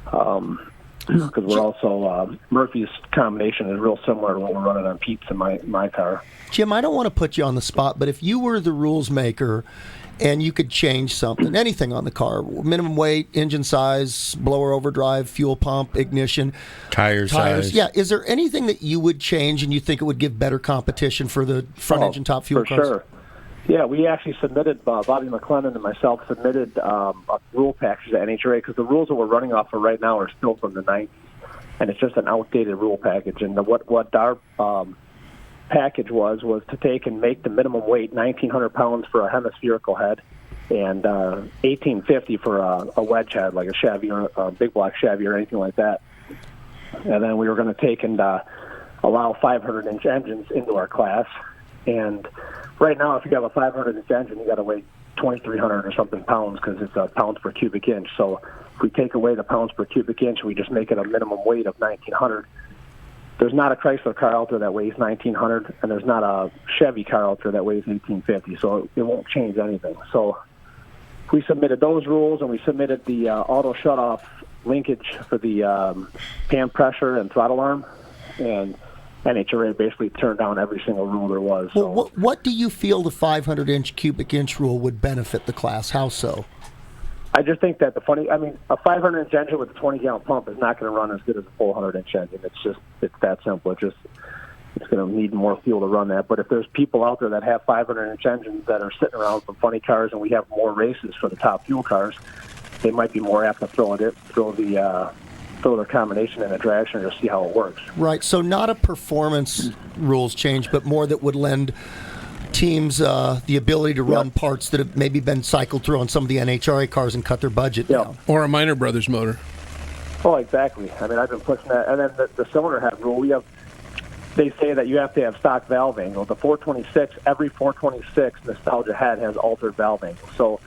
Because we're also Murphy's combination is real similar to what we're running on Pete's in my car. Jim, I don't want to put you on the spot, but if you were the rules maker and you could change something, anything on the car, minimum weight, engine size, blower overdrive, fuel pump, ignition, tires, size. Yeah, is there anything that you would change and you think it would give better competition for the front engine Top Fuel cars? For sure. Yeah, we actually submitted, Bobby McLennan and myself submitted a rule package to NHRA because the rules that we're running off of right now are still from the 90s, and it's just an outdated rule package. And what our package was to take and make the minimum weight 1,900 pounds for a hemispherical head and 1,850 for a wedge head, like a Chevy or a big block Chevy or anything like that. And then we were going to take and allow 500-inch engines into our class. And right now, if you have a 500-inch engine, you got to weigh 2,300 or something pounds because it's pounds per cubic inch. So if we take away the pounds per cubic inch, we just make it a minimum weight of 1,900. There's not a Chrysler car out there that weighs 1,900, and there's not a Chevy car out there that weighs 1,850. So it won't change anything. So we submitted those rules, and we submitted the auto shutoff linkage for the pan pressure and throttle arm, and NHRA basically turned down every single rule there was. So. Well, what do you feel the 500-inch cubic inch rule would benefit the class? How so? I just think that a 500-inch engine with a 20-gallon pump is not going to run as good as a 400-inch engine. It's that simple. It's going to need more fuel to run that. But if there's people out there that have 500-inch engines that are sitting around from funny cars, and we have more races for the Top Fuel cars, they might be more apt to throw the throw their combination in a dragster and just see how it works. Right. So not a performance rules change, but more that would lend teams the ability to run parts that have maybe been cycled through on some of the NHRA cars and cut their budget down. Or a Minor Brothers motor. Oh, exactly. I mean, I've been pushing that. And then the cylinder head rule, they say that you have to have stock valve angle. The 426, every 426 Nostalgia head has altered valve angle. So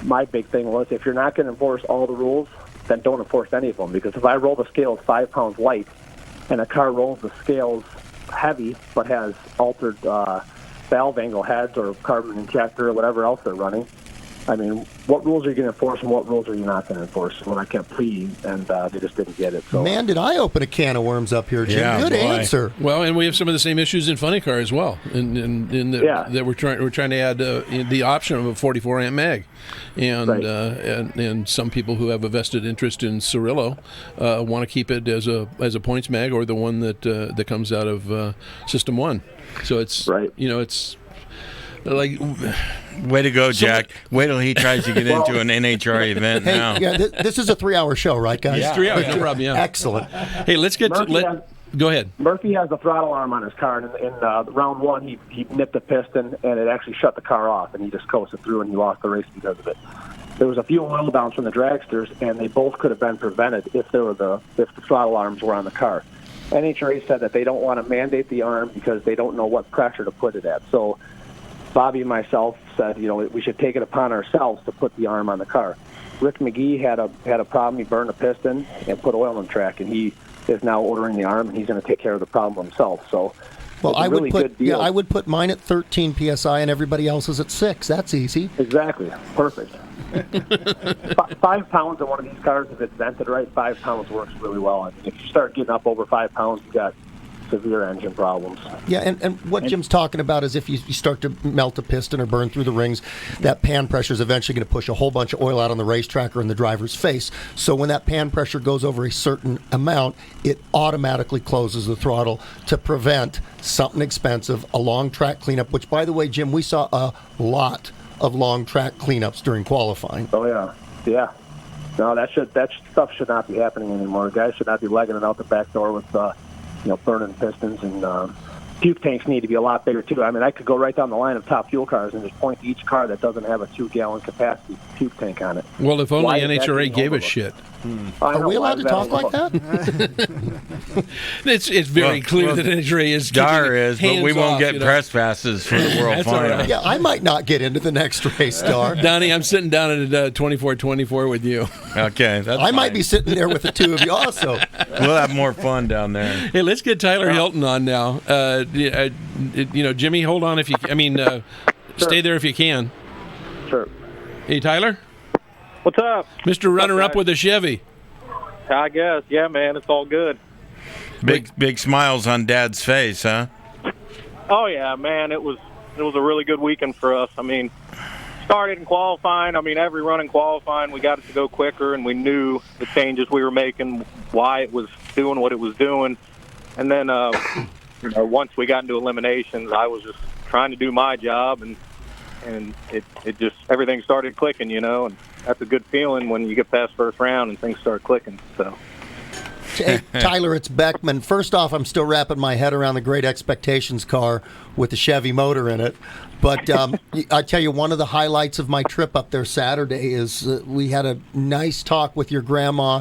my big thing was, if you're not going to enforce all the rules, then don't enforce any of them. Because if I roll the scales 5 pounds light and a car rolls the scales heavy but has altered valve angle heads or carbon injector or whatever else they're running, I mean, what rules are you going to enforce and what rules are you not going to enforce? When I kept pleading, and they just didn't get it. So, man, did I open a can of worms up here, Jim? Yeah, Good boy. answer. Well, and we have some of the same issues in funny car as well. That we're trying to add the option of a 44 amp mag, and Right. and some people who have a vested interest in Cirillo want to keep it as a points mag or the one that comes out of System 1. So it's it's like. Way to go, Jack. Wait till he tries to get into an NHRA event Hey, now. yeah, this is a 3-hour show, right, guys? It's 3 hours, no problem, yeah. Excellent. Hey, let's get go ahead. Murphy has the throttle arm on his car, and in round one, he nipped the piston, and it actually shut the car off, and he just coasted through, and he lost the race because of it. There was a few oil downs from the dragsters, and they both could have been prevented if the throttle arms were on the car. NHRA said that they don't want to mandate the arm because they don't know what pressure to put it at. So Bobby and myself said, we should take it upon ourselves to put the arm on the car. Rick McGee had a problem. He burned a piston and put oil in the track, and he is now ordering the arm, and he's going to take care of the problem himself. So, well, I would put mine at 13 psi, and everybody else's at 6. That's easy. Exactly, perfect. 5 pounds in one of these cars, if it's vented right, 5 pounds works really well. I mean, if you start getting up over 5 pounds, you got severe engine problems. Yeah, and what Jim's talking about is if you start to melt a piston or burn through the rings, that pan pressure is eventually going to push a whole bunch of oil out on the racetrack or in the driver's face. So when that pan pressure goes over a certain amount, it automatically closes the throttle to prevent something expensive, a long track cleanup, which, by the way, Jim, we saw a lot of long track cleanups during qualifying. Oh, yeah. No, that stuff should not be happening anymore. Guys should not be legging it out the back door with burning pistons, and fuel tanks need to be a lot bigger too. I mean, I could go right down the line of top fuel cars and just point to each car that doesn't have a 2-gallon capacity fuel tank on it. Well, if only NHRA gave a shit. Are we allowed to talk like that? It's very clear that NHRA is. Darr is, but we won't get press passes for the World Final. Right. Yeah, I might not get into the next race, Darr. Donnie, I'm sitting down at 24-24 with you. Okay, that's I might be sitting there with the two of you also. We'll have more fun down there. Hey, let's get Tyler Hilton on now. Jimmy, hold on if you. Sure. Stay there if you can. Sure. Hey, Tyler. What's up? Mr. Runner-up with a Chevy. I guess. Yeah, man, it's all good. Big smiles on Dad's face, huh? Oh, yeah, man, it was a really good weekend for us. I mean, started in qualifying. I mean, every run in qualifying, we got it to go quicker, and we knew the changes we were making, why it was doing what it was doing. And then once we got into eliminations, I was just trying to do my job, and it just, everything started clicking, and that's a good feeling when you get past first round and things start clicking. So, hey, Tyler, it's Beckman. First off, I'm still wrapping my head around the Great Expectations car with the Chevy motor in it. But I tell you, one of the highlights of my trip up there Saturday is we had a nice talk with your grandma.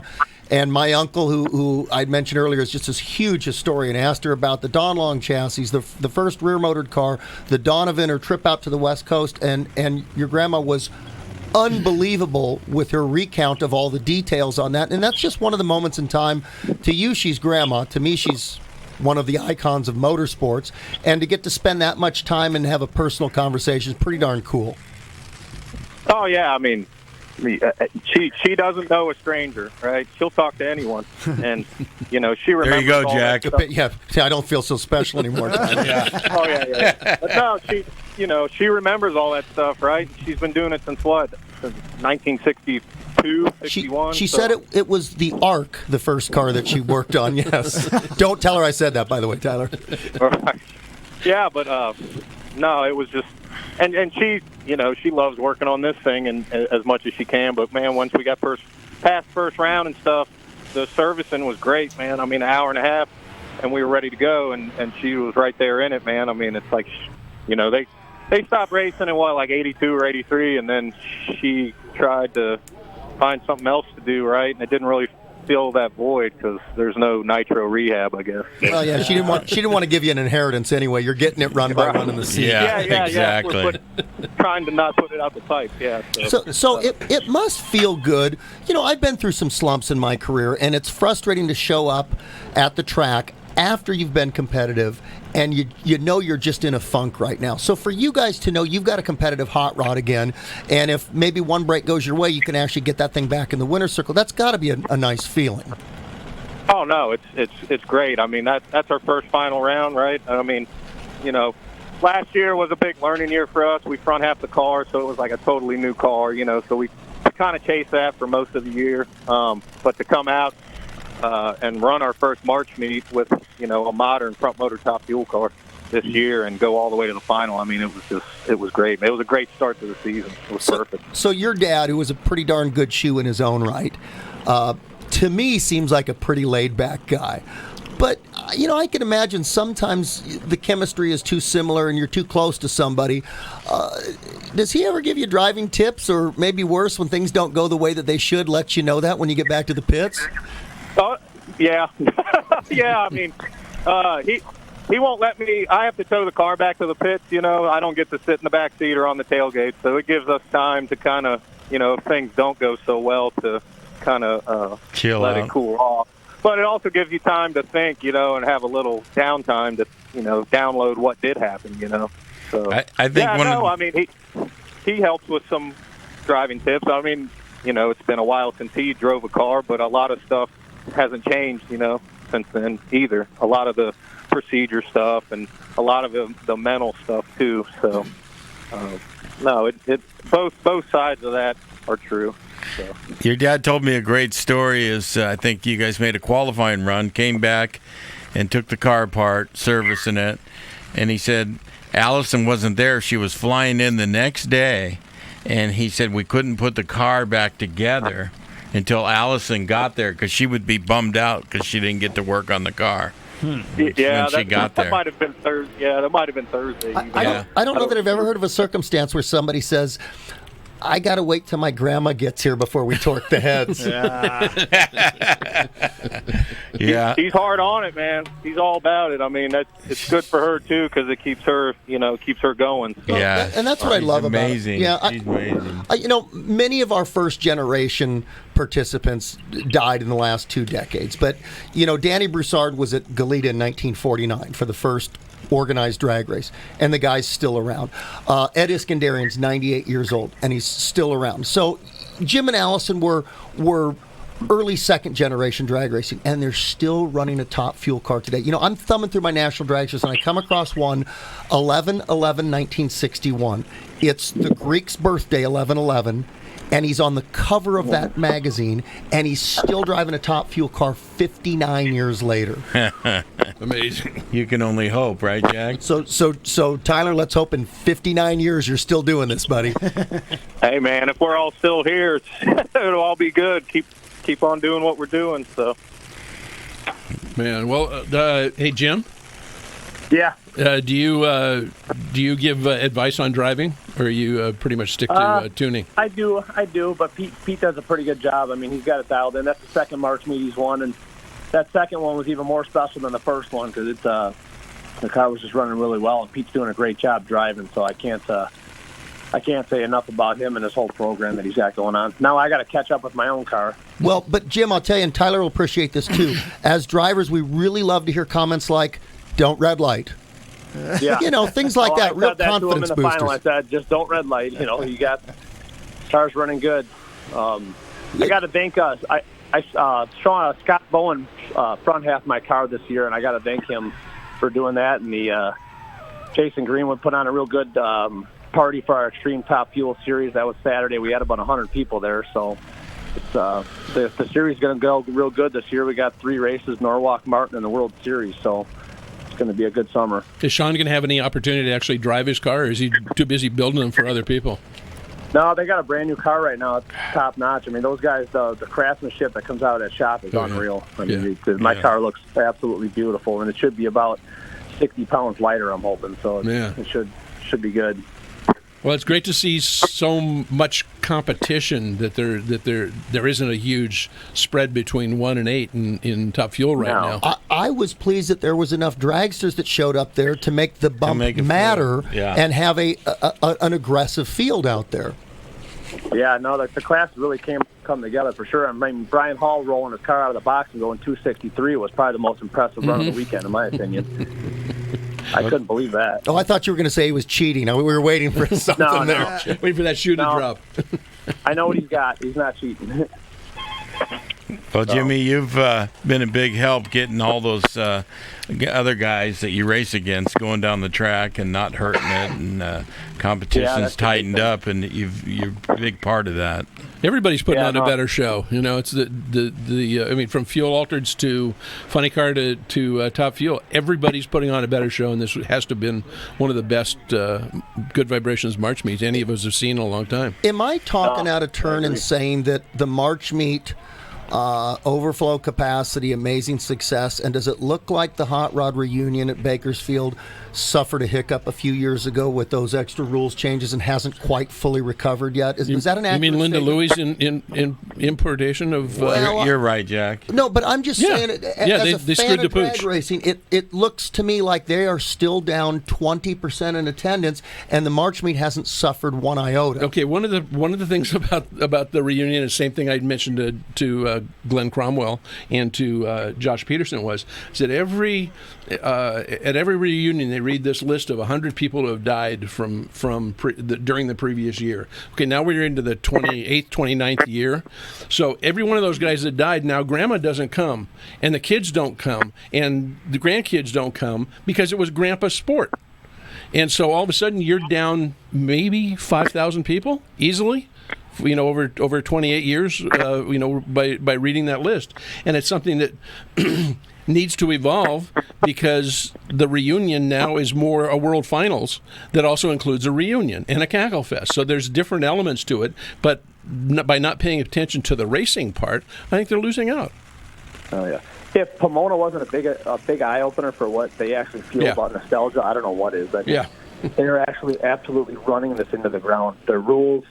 And my uncle, who I'd mentioned earlier, is just this huge historian, asked her about the Don Long chassis, the first rear-motored car, the Donovan, her trip out to the West Coast, and your grandma was unbelievable with her recount of all the details on that. And that's just one of the moments in time. To you, she's grandma. To me, she's one of the icons of motorsports. And to get to spend that much time and have a personal conversation is pretty darn cool. oh, yeah, I mean, she doesn't know a stranger, right? She'll talk to anyone, and she remembers. There you go, all Jack. that stuff. Yeah, I don't feel so special anymore. Yeah. Oh yeah. But no, she remembers all that stuff, right? She's been doing it since what? Since 1962, 61. She said it was the Ark, the first car that she worked on. Yes. Don't tell her I said that, by the way, Tyler. Right. Yeah, but no, it was just. And she, she loves working on this thing and as much as she can. But man, once we got past first round and stuff, the servicing was great, man. I mean, an hour and a half, and we were ready to go, and she was right there in it, man. I mean, it's like, they stopped racing in, like 82 or 83, and then she tried to find something else to do, right? And it didn't really fill that void because there's no nitro rehab, I guess. Well, yeah, she didn't want to give you an inheritance anyway. You're getting it run by one in the seat. Yeah, exactly. We're trying to not put it out the pipe. Yeah. So it must feel good. I've been through some slumps in my career, and it's frustrating to show up at the track after you've been competitive and you know you're just in a funk right now. So for you guys to know you've got a competitive hot rod again, and if maybe one break goes your way, you can actually get that thing back in the winner's circle, that's got to be a nice feeling. Oh, no, it's great. I mean, that's our first final round, right? I mean, last year was a big learning year for us. We front half the car, so it was like a totally new car, so we kind of chased that for most of the year. But to come out and run our first March meet with, a modern front motor top fuel car this year and go all the way to the final, I mean, it was great. It was a great start to the season. It was perfect. So your dad, who was a pretty darn good shoe in his own right, to me seems like a pretty laid-back guy. But, I can imagine sometimes the chemistry is too similar and you're too close to somebody. Does he ever give you driving tips, or maybe worse, when things don't go the way that they should, let you know that when you get back to the pits? Yeah. Yeah, I mean, he won't let me. I have to tow the car back to the pits, I don't get to sit in the back seat or on the tailgate, so it gives us time to kind of, if things don't go so well, to kind of let it cool off. But it also gives you time to think, and have a little downtime to, download what did happen, So I think I mean, he helps with some driving tips. I mean, it's been a while since he drove a car, but a lot of stuff hasn't changed, since then either. A lot of the procedure stuff and a lot of the mental stuff too. So, no, both sides of that are true. So. Your dad told me a great story. Is I think you guys made a qualifying run, came back, and took the car apart, servicing it, and he said Allison wasn't there. She was flying in the next day, and he said we couldn't put the car back together until Allison got there because she would be bummed out because she didn't get to work on the car. Yeah, she got there. That might have been Thursday. Yeah, that might have been Thursday. I don't know that I've ever heard of a circumstance where somebody says, I got to wait till my grandma gets here before we torque the heads. Yeah. He's hard on it, man. He's all about it. I mean, it's good for her, too, because it keeps her, keeps her going. So. Yeah. And that's what I love amazing. about it. She's amazing. Many of our first-generation participants died in the last 2 decades. But, Danny Broussard was at Goleta in 1949 for the first organized drag race, and the guy's still around. Ed Iskandarian's 98 years old, and he's still around. So Jim and Allison were early second-generation drag racing, and they're still running a top fuel car today. I'm thumbing through my national drag shows, and I come across one, 11/11/1961. It's the Greek's birthday, 11/11, and he's on the cover of that magazine, and he's still driving a top fuel car 59 years later. Amazing. You can only hope, right, Jack? So Tyler, let's hope in 59 years you're still doing this, buddy. Hey, man, if we're all still here, it'll all be good. Keep on doing what we're doing. So, man. Well, hey, Jim. Yeah. Do you give advice on driving, or you pretty much stick to tuning? I do, but Pete does a pretty good job. I mean, he's got it dialed in. That's the second March meet he's won, and that second one was even more special than the first one because the car was just running really well, and Pete's doing a great job driving. So I can't say enough about him and this whole program that he's got going on. Now I got to catch up with my own car. Well, but Jim, I'll tell you, and Tyler will appreciate this too. As drivers, we really love to hear comments like, "Don't red light." Yeah. Things like that. Real that confidence to him in the boosters. final. I said, just don't red light. You got cars running good. I got to thank us. I saw Scott Bowen front half my car this year, and I got to thank him for doing that. And the Jason Greenwood put on a real good party for our Extreme Top Fuel Series. That was Saturday. We had about 100 people there, so it's the series is going to go real good this year. We got 3 races: Norwalk, Martin, and the World Series. So it's going to be a good summer. Is Sean going to have any opportunity to actually drive his car, or is he too busy building them for other people? No, they got a brand new car right now. It's top notch. I mean, those guys, the craftsmanship that comes out of that shop is unreal. I mean, my car looks absolutely beautiful, and it should be about 60 pounds lighter, I'm hoping. So it should be good. Well, it's great to see so much competition that there isn't a huge spread between 1 and 8 in Top Fuel right now. I was pleased that there was enough dragsters that showed up there to make the bump matter and have an aggressive field out there. Yeah, no, the class really come together for sure. I mean, Brian Hall rolling his car out of the box and going 263 was probably the most impressive run of the weekend, in my opinion. I couldn't believe that. Oh, I thought you were going to say he was cheating. We were waiting for something there. Waiting for that shoe to drop. I know what he's got. He's not cheating. Well, Jimmy, you've been a big help getting all those other guys that you race against going down the track and not hurting it, and competition's tightened up, and you're a big part of that. Everybody's putting on a better show. You know, it's the I mean, from Fuel Altereds to Funny Car to Top Fuel, everybody's putting on a better show, and this has to have been one of the best Good Vibrations March meets any of us have seen in a long time. Am I talking out of turn in saying that the March meet overflow capacity, amazing success, and does it look like the Hot Rod reunion at Bakersfield suffered a hiccup a few years ago with those extra rules changes and hasn't quite fully recovered yet? Is that an accurate You mean Linda statement? Louis in importation of... You're right, Jack. No, but I'm just saying, as a fan of drag racing, it looks to me like they are still down 20% in attendance, and the March meet hasn't suffered one iota. Okay, one of the things about the reunion is the same thing I'd mentioned to Glenn Cromwell and to Josh Peterson was that at every reunion they read this list of 100 people who have died during the previous year. Okay, now we're into the 28th, 29th year. So every one of those guys that died, now grandma doesn't come, and the kids don't come, and the grandkids don't come because it was grandpa's sport. And so all of a sudden you're down maybe 5,000 people easily. You know, over 28 years, you know, by reading that list. And it's something that needs to evolve because the reunion now is more a World Finals that also includes a reunion and a Cackle Fest. So there's different elements to it, but by not paying attention to the racing part, I think they're losing out. Oh, yeah. If Pomona wasn't a big eye-opener for what they actually feel about nostalgia, I don't know what is. But they're actually absolutely running this into the ground. The rules...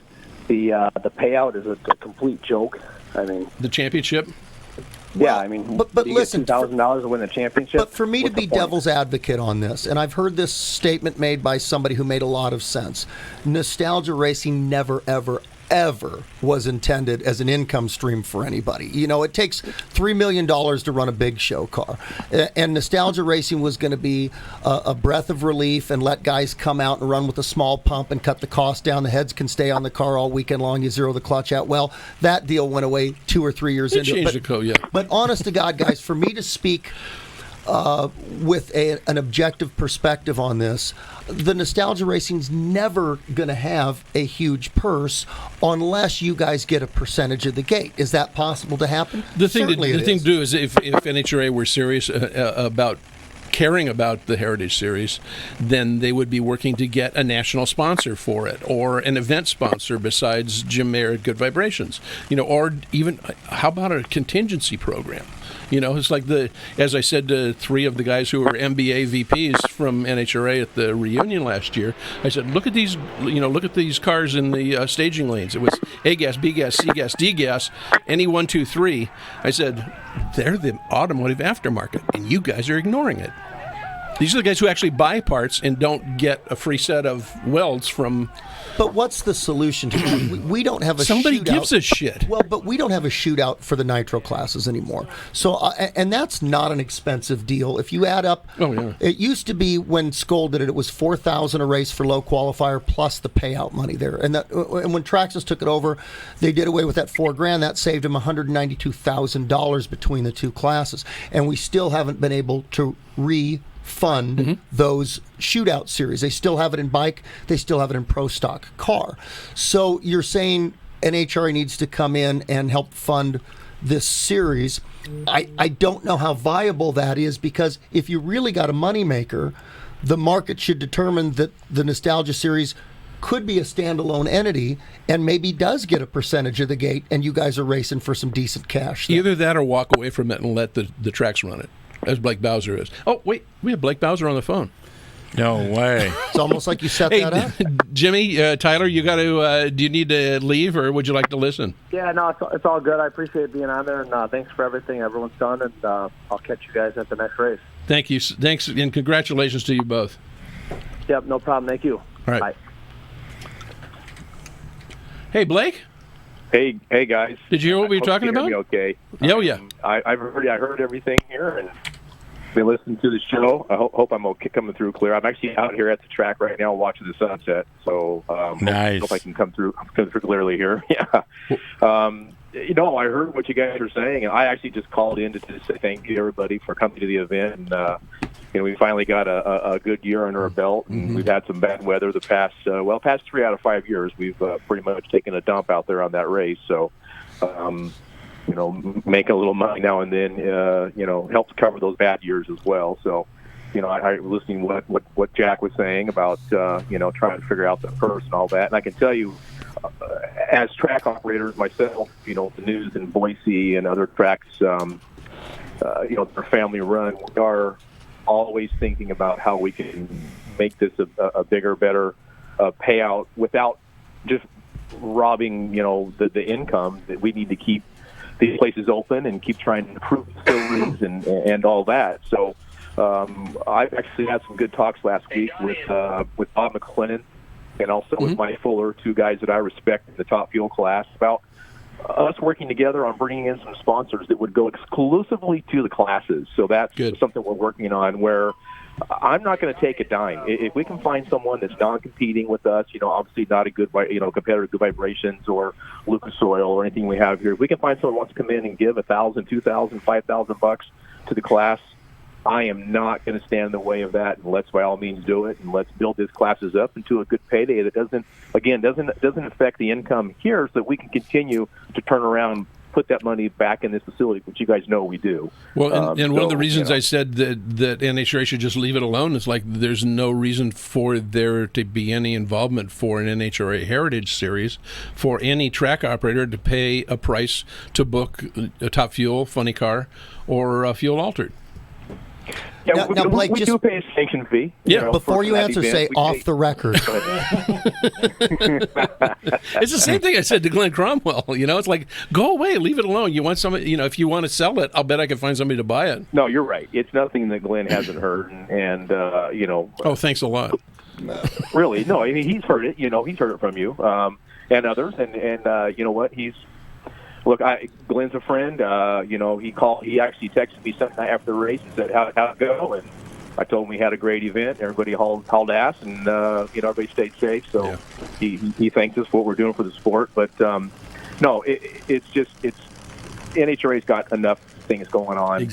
The payout is a complete joke. I mean, the championship. Yeah, I mean, but listen, $2,000 to win the championship. But for me to be devil's advocate on this, and I've heard this statement made by somebody who made a lot of sense. Nostalgia racing never, ever was intended as an income stream for anybody. You know, it takes $3 million to run a big show car. And nostalgia racing was going to be a breath of relief and let guys come out and run with a small pump and cut the cost down. The heads can stay on the car all weekend long. You zero the clutch out. Well, that deal went away 2 or 3 years into it. Changed the code, yeah. But honest to God, guys, for me to speak with an objective perspective on this, the nostalgia racing's never going to have a huge purse unless you guys get a percentage of the gate. Is that possible to happen? The thing to do is if NHRA were serious about caring about the Heritage Series, then they would be working to get a national sponsor for it or an event sponsor besides Jim Mayer at Good Vibrations. You know, or even how about a contingency program? You know, it's like as I said to 3 of the guys who were MBA VPs from NHRA at the reunion last year, I said, look at these cars in the staging lanes. It was A gas, B gas, C gas, D gas, any 1, 2, 3. I said, they're the automotive aftermarket, and you guys are ignoring it. These are the guys who actually buy parts and don't get a free set of welds from... But what's the solution to it? We don't have a Somebody shootout. gives a shit. Well, but we don't have a shootout for the Nitro classes anymore. So, and that's not an expensive deal. If you add up, it used to be when Skoll did it, it was $4,000 a race for low qualifier plus the payout money there. And when Traxxas took it over, they did away with that $4,000. That saved them $192,000 between the two classes. And we still haven't been able to fund those shootout series. They still have it in bike. They still have it in pro stock car. So you're saying NHRA needs to come in and help fund this series. I don't know how viable that is, because if you really got a moneymaker, the market should determine that the Nostalgia Series could be a standalone entity and maybe does get a percentage of the gate, and you guys are racing for some decent cash then. Either that or walk away from it and let the tracks run it, as Blake Bowser is. Oh, wait, we have Blake Bowser on the phone. No way. It's almost like you set that up. Jimmy, Tyler, you got to. Do you need to leave, or would you like to listen? Yeah, no, it's all good. I appreciate being on there, and thanks for everything everyone's done, and I'll catch you guys at the next race. Thank you. Thanks, and congratulations to you both. Yep, no problem. Thank you. All right. Bye. Hey, Blake. Hey, guys. Did you hear what we were talking about? about? Okay. Oh, yeah. I heard everything here, and been listening to the show. I hope I'm okay coming through clear. I'm actually out here at the track right now watching the sunset, so nice. Hope I can come through clearly here. Yeah. I heard what you guys were saying, and I actually just called in to say thank you to everybody for coming to the event. And we finally got a good year under our belt, and we've had some bad weather the past 3 out of 5 years. We've pretty much taken a dump out there on that race. So, make a little money now and then, helps cover those bad years as well. So, I was listening to what Jack was saying about, trying to figure out the purse and all that. And I can tell you, as track operators myself, the news in Boise and other tracks, their family run, we are always thinking about how we can make this a bigger, better payout without just robbing, the income. That we need to keep these places open and keep trying to improve facilities and all that. So I've actually had some good talks last week with Bob McClennan and also with Mike Fuller, two guys that I respect in the top fuel class, about us working together on bringing in some sponsors that would go exclusively to the classes. So that's something we're working on, where I'm not going to take a dime. If we can find someone that's non-competing with us, obviously not a good, competitor, Good Vibrations or Lucas Oil or anything we have here. If we can find someone who wants to come in and give $1,000, $2,000, $5,000 to the class, I am not going to stand in the way of that, and let's by all means do it, and let's build these classes up into a good payday that doesn't affect the income here, so that we can continue to turn around, put that money back in this facility, which you guys know we do. Well, and one of the reasons I said that NHRA should just leave it alone is like there's no reason for there to be any involvement for an NHRA Heritage Series for any track operator to pay a price to book a Top Fuel, Funny Car, or a Fuel Altered. Yeah, now, Blake, we do pay a sanction fee. Yeah. Before you answer, say off the record. It's the same thing I said to Glenn Cromwell. It's like, go away, leave it alone. You want somebody, if you want to sell it, I'll bet I can find somebody to buy it. No, you're right. It's nothing that Glenn hasn't heard, and Oh, thanks a lot. Really, no. I mean, he's heard it. He's heard it from you and others, and you know what? Glenn's a friend. He actually texted me Sunday after the race and said, how'd it go? And I told him we had a great event. Everybody hauled ass, and everybody stayed safe. So he thanked us for what we're doing for the sport. But it's NHRA's got enough things going on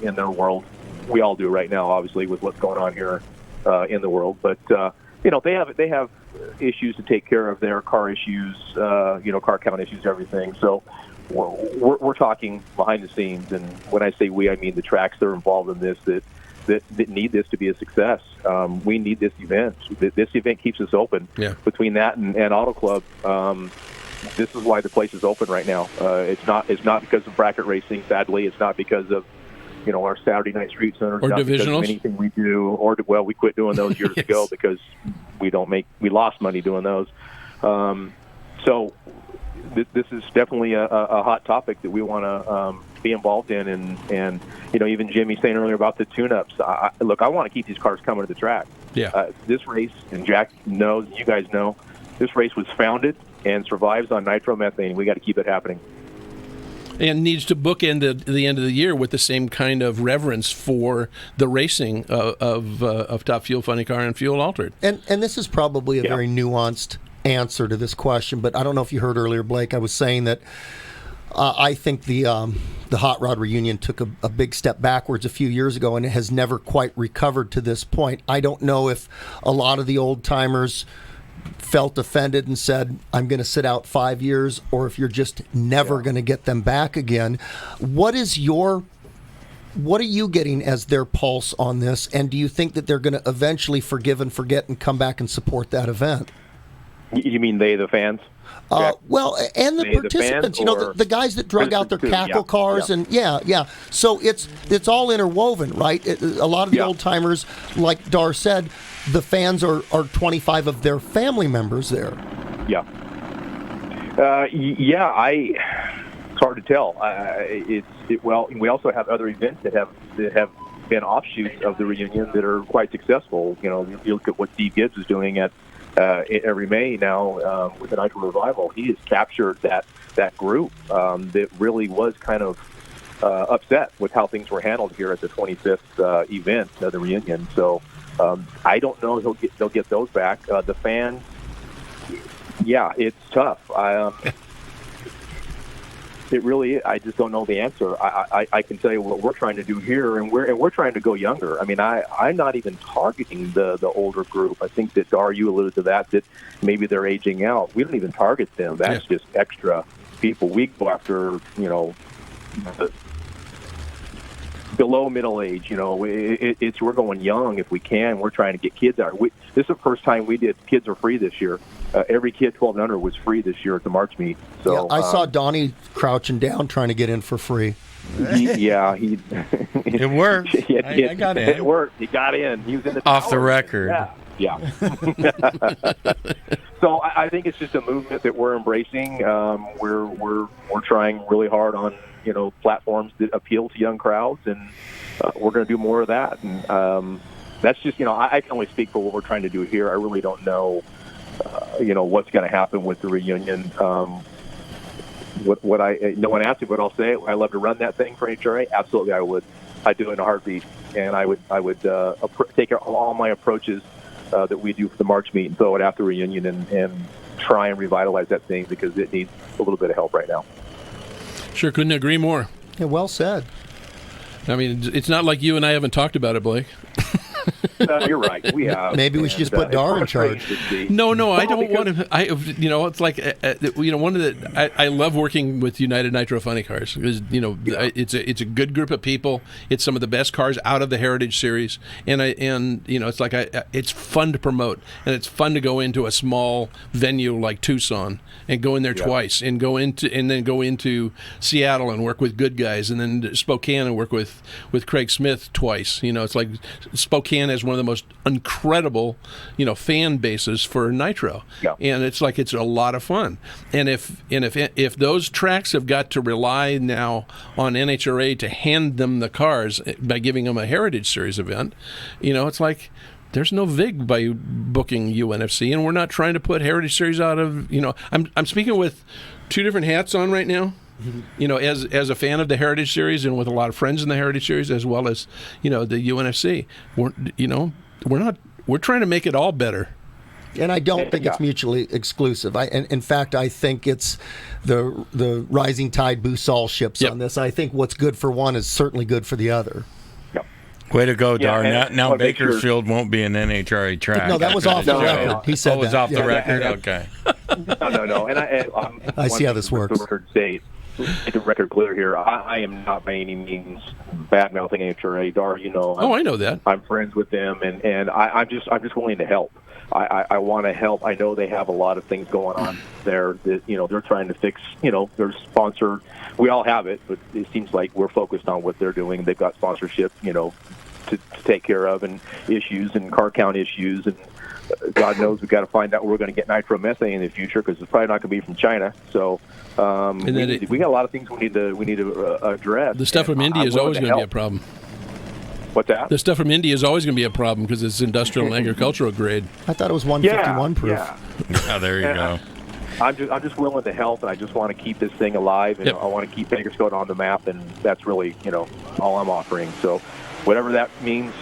in their world. We all do right now, obviously, with what's going on here in the world. But they have issues to take care of, their car issues, car count issues, everything. So we're talking behind the scenes, and when I say we, I mean the tracks that are involved in this that need this to be a success. We need this event. This event keeps us open. Yeah. Between that and Auto Club, this is why the place is open right now. It's not because of bracket racing. Sadly, it's not because of our Saturday night street centers, or not divisionals. Because of anything we do, we quit doing those years ago because we lost money doing those. So this is definitely a hot topic that we want to be involved in, and even Jimmy saying earlier about the tune-ups. I want to keep these cars coming to the track. Yeah. This race, and Jack knows, you guys know, this race was founded and survives on nitromethane. We got to keep it happening. And needs to bookend the end of the year with the same kind of reverence for the racing of Top Fuel, Funny Car, and Fuel Altered. And this is probably a very nuanced answer to this question, but I don't know if you heard earlier, Blake, I was saying that I think the Hot Rod reunion took a big step backwards a few years ago, and it has never quite recovered to this point. I don't know if a lot of the old-timers felt offended and said, I'm going to sit out 5 years, or if you're just never going to get them back again. What are you getting as their pulse on this, and do you think that they're going to eventually forgive and forget and come back and support that event? You mean the fans? Well, and the participants, the guys that drug out their cackle cars, and So it's all interwoven, right? A lot of the old timers, like Darr said, the fans are 25 of their family members there. Yeah. It's hard to tell. Well, we also have other events that have been offshoots of the reunion that are quite successful. You look at what Steve Gibbs is doing at every May now with the Nitro Revival. He has captured that group that really was kind of upset with how things were handled here at the 25th event of the reunion. So I don't know if they'll get those back. The fans, it's tough. It really is. I just don't know the answer. I can tell you what we're trying to do here, and we're trying to go younger. I mean, I'm not even targeting the older group. I think that Darr, you alluded to that maybe they're aging out. We don't even target them. That's just extra people. We go after below middle age. We're going young if we can. We're trying to get kids out. This is the first time we did Kids Are Free this year. Every kid 12 and under was free this year at the March meet. So I saw Donnie crouching down trying to get in for free. It worked. I got in. It worked. He got in. He was in the off the record. Yeah. So I think it's just a movement that we're embracing. We're trying really hard on platforms that appeal to young crowds, and we're going to do more of that. And that's just I can only speak for what we're trying to do here. I really don't know. What's going to happen with the reunion. No one asked me, but I'll say it. I love to run that thing for NHRA. Absolutely, I would. I'd do it in a heartbeat, and I would take all my approaches that we do for the March meet and throw it at the reunion and try and revitalize that thing because it needs a little bit of help right now. Sure, couldn't agree more. Yeah, well said. I mean, it's not like you and I haven't talked about it, Blake. You're right. We have. Maybe we should just put Darr in charge. No, I don't want to. It's like one of the. I love working with United Nitro Funny Cars because it's a good group of people. It's some of the best cars out of the Heritage Series, and it's like it's fun to promote, and it's fun to go into a small venue like Tucson and go in there twice, and then go into Seattle and work with good guys, and then Spokane and work with Craig Smith twice. It's like Spokane has one of the most incredible, fan bases for Nitro, and it's a lot of fun. And if those tracks have got to rely now on NHRA to hand them the cars by giving them a Heritage Series event, it's like there's no vig by booking UNFC, and we're not trying to put Heritage Series out of. I'm speaking with two different hats on right now. As a fan of the Heritage Series and with a lot of friends in the Heritage Series, as well as the UNFC, we're trying to make it all better. And I don't think it's mutually exclusive. In fact, I think it's the rising tide boosts all ships on this. I think what's good for one is certainly good for the other. Way to go, Darr. Now Bakersfield won't be an NHRA track. No, that was off the record. He said it was off the record? Okay. No. And I see how this works. Make the record clear here. I am not by any means bad-mouthing NHRA. Darr, I know that. I'm friends with them, and I'm just willing to help. I want to help. I know they have a lot of things going on there that they're trying to fix. Their sponsor. We all have it, but it seems like we're focused on what they're doing. They've got sponsorship, to take care of, and issues and car count issues, and God knows we've got to find out where we're going to get nitromethane in the future because it's probably not going to be from China. So we got a lot of things we need to address. The stuff from India is always going to be a problem. What's that? The stuff from India is always going to be a problem because it's industrial and agricultural grade. I thought it was 151 proof. Oh, there you go. I'm just willing to help, and I just want to keep this thing alive, and I want to keep Bakersfield on the map, and that's really all I'm offering. So whatever that means,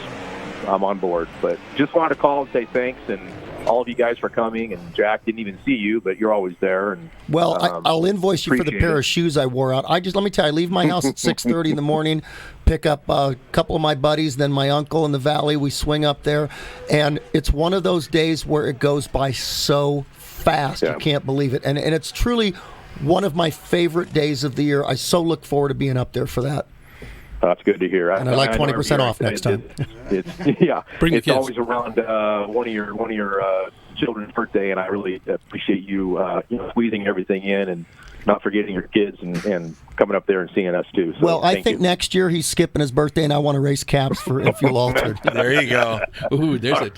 I'm on board. But just wanted to call and say thanks, and all of you guys for coming. And Jack, didn't even see you, but you're always there. And I'll invoice you for the pair of shoes I wore out. Let me tell you, I leave my house at 6:30 in the morning, pick up a couple of my buddies, then my uncle in the valley. We swing up there, and it's one of those days where it goes by so fast. You can't believe it, and it's truly one of my favorite days of the year. I so look forward to being up there for that. That's good to hear. And I'd like 20% off next time. It's always around one of your children's birthday, and I really appreciate you, squeezing everything in and not forgetting your kids and coming up there and seeing us too. So, well, I think next year he's skipping his birthday, and I want to race caps for if you'll alter. There you go. Ooh, there's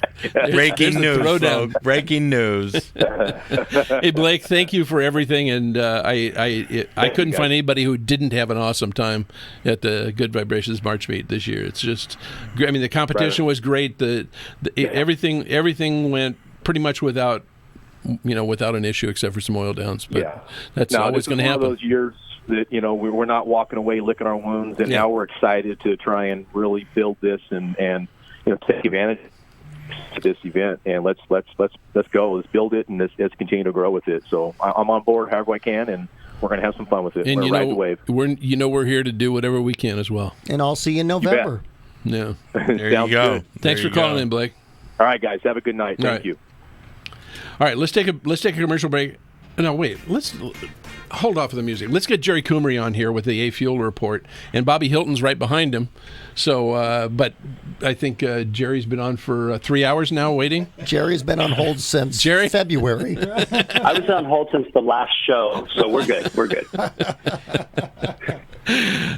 breaking news, throwdown. folks. Breaking news. Hey, Blake, thank you for everything, and I couldn't find anybody who didn't have an awesome time at the Good Vibrations March Meet this year. It's just, I mean, the competition was great. Everything went pretty much without an issue except for some oil downs. But that's always going to happen. One of those years that we're not walking away licking our wounds, and now we're excited to try and really build this and take advantage of this event. And let's go. Let's build it, and let's continue to grow with it. So I'm on board however I can, and we're going to have some fun with it. And ride the wave. We're here to do whatever we can as well. And I'll see you in November. Yeah. There you go. Thanks for calling in, Blake. All right, guys. Have a good night. Thank you. All right, let's take a commercial break. No, wait. Let's hold off of the music. Let's get Jerry Kumre on here with the A Fuel Report, and Bobby Hilton's right behind him. So, but I think Jerry's been on for 3 hours now, waiting. Jerry's been on hold since February. I was on hold since the last show, so we're good. We're good.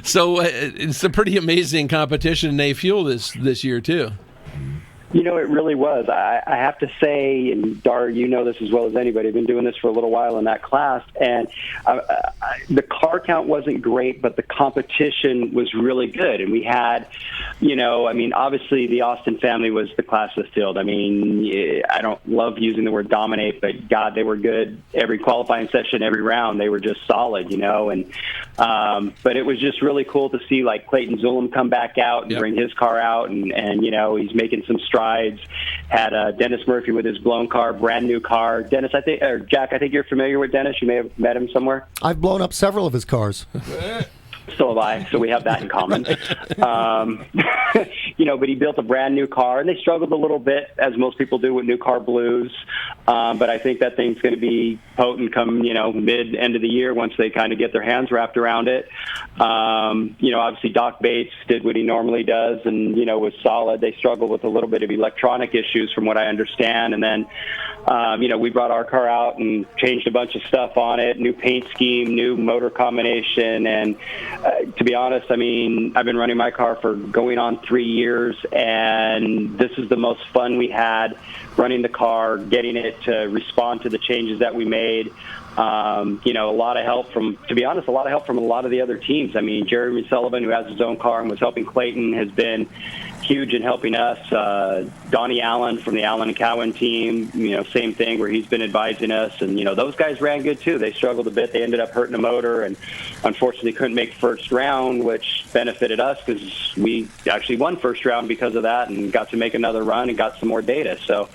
So it's a pretty amazing competition in A Fuel this year too. It really was. I have to say, and Darr, you know this as well as anybody, I've been doing this for a little while in that class, and the car count wasn't great, but the competition was really good. And we had, obviously the Austin family was the class of the field. I mean, I don't love using the word dominate, but God, they were good. Every qualifying session, every round, they were just solid, and but it was just really cool to see like Clayton Zulum come back out and bring his car out, and he's making some strides. Had Dennis Murphy with his blown car, brand new car. Dennis, Jack, I think you're familiar with Dennis. You may have met him somewhere. I've blown up several of his cars. So have I, so we have that in common. But he built a brand new car, and they struggled a little bit, as most people do with new car blues. But I think that thing's going to be potent come, mid-end of the year once they kind of get their hands wrapped around it. Obviously Doc Bates did what he normally does and, was solid. They struggled with a little bit of electronic issues from what I understand. And then, we brought our car out and changed a bunch of stuff on it, new paint scheme, new motor combination. And to be honest, I've been running my car for going on 3 years, and this is the most fun we had running the car, getting it to respond to the changes that we made. A lot of help from a lot of the other teams. Jeremy Sullivan, who has his own car and was helping Clayton, has been huge in helping us. Donnie Allen from the Allen and Cowan team, same thing where he's been advising us. And, those guys ran good too. They struggled a bit. They ended up hurting the motor and unfortunately couldn't make first round, which benefited us because we actually won first round because of that and got to make another run and got some more data. So,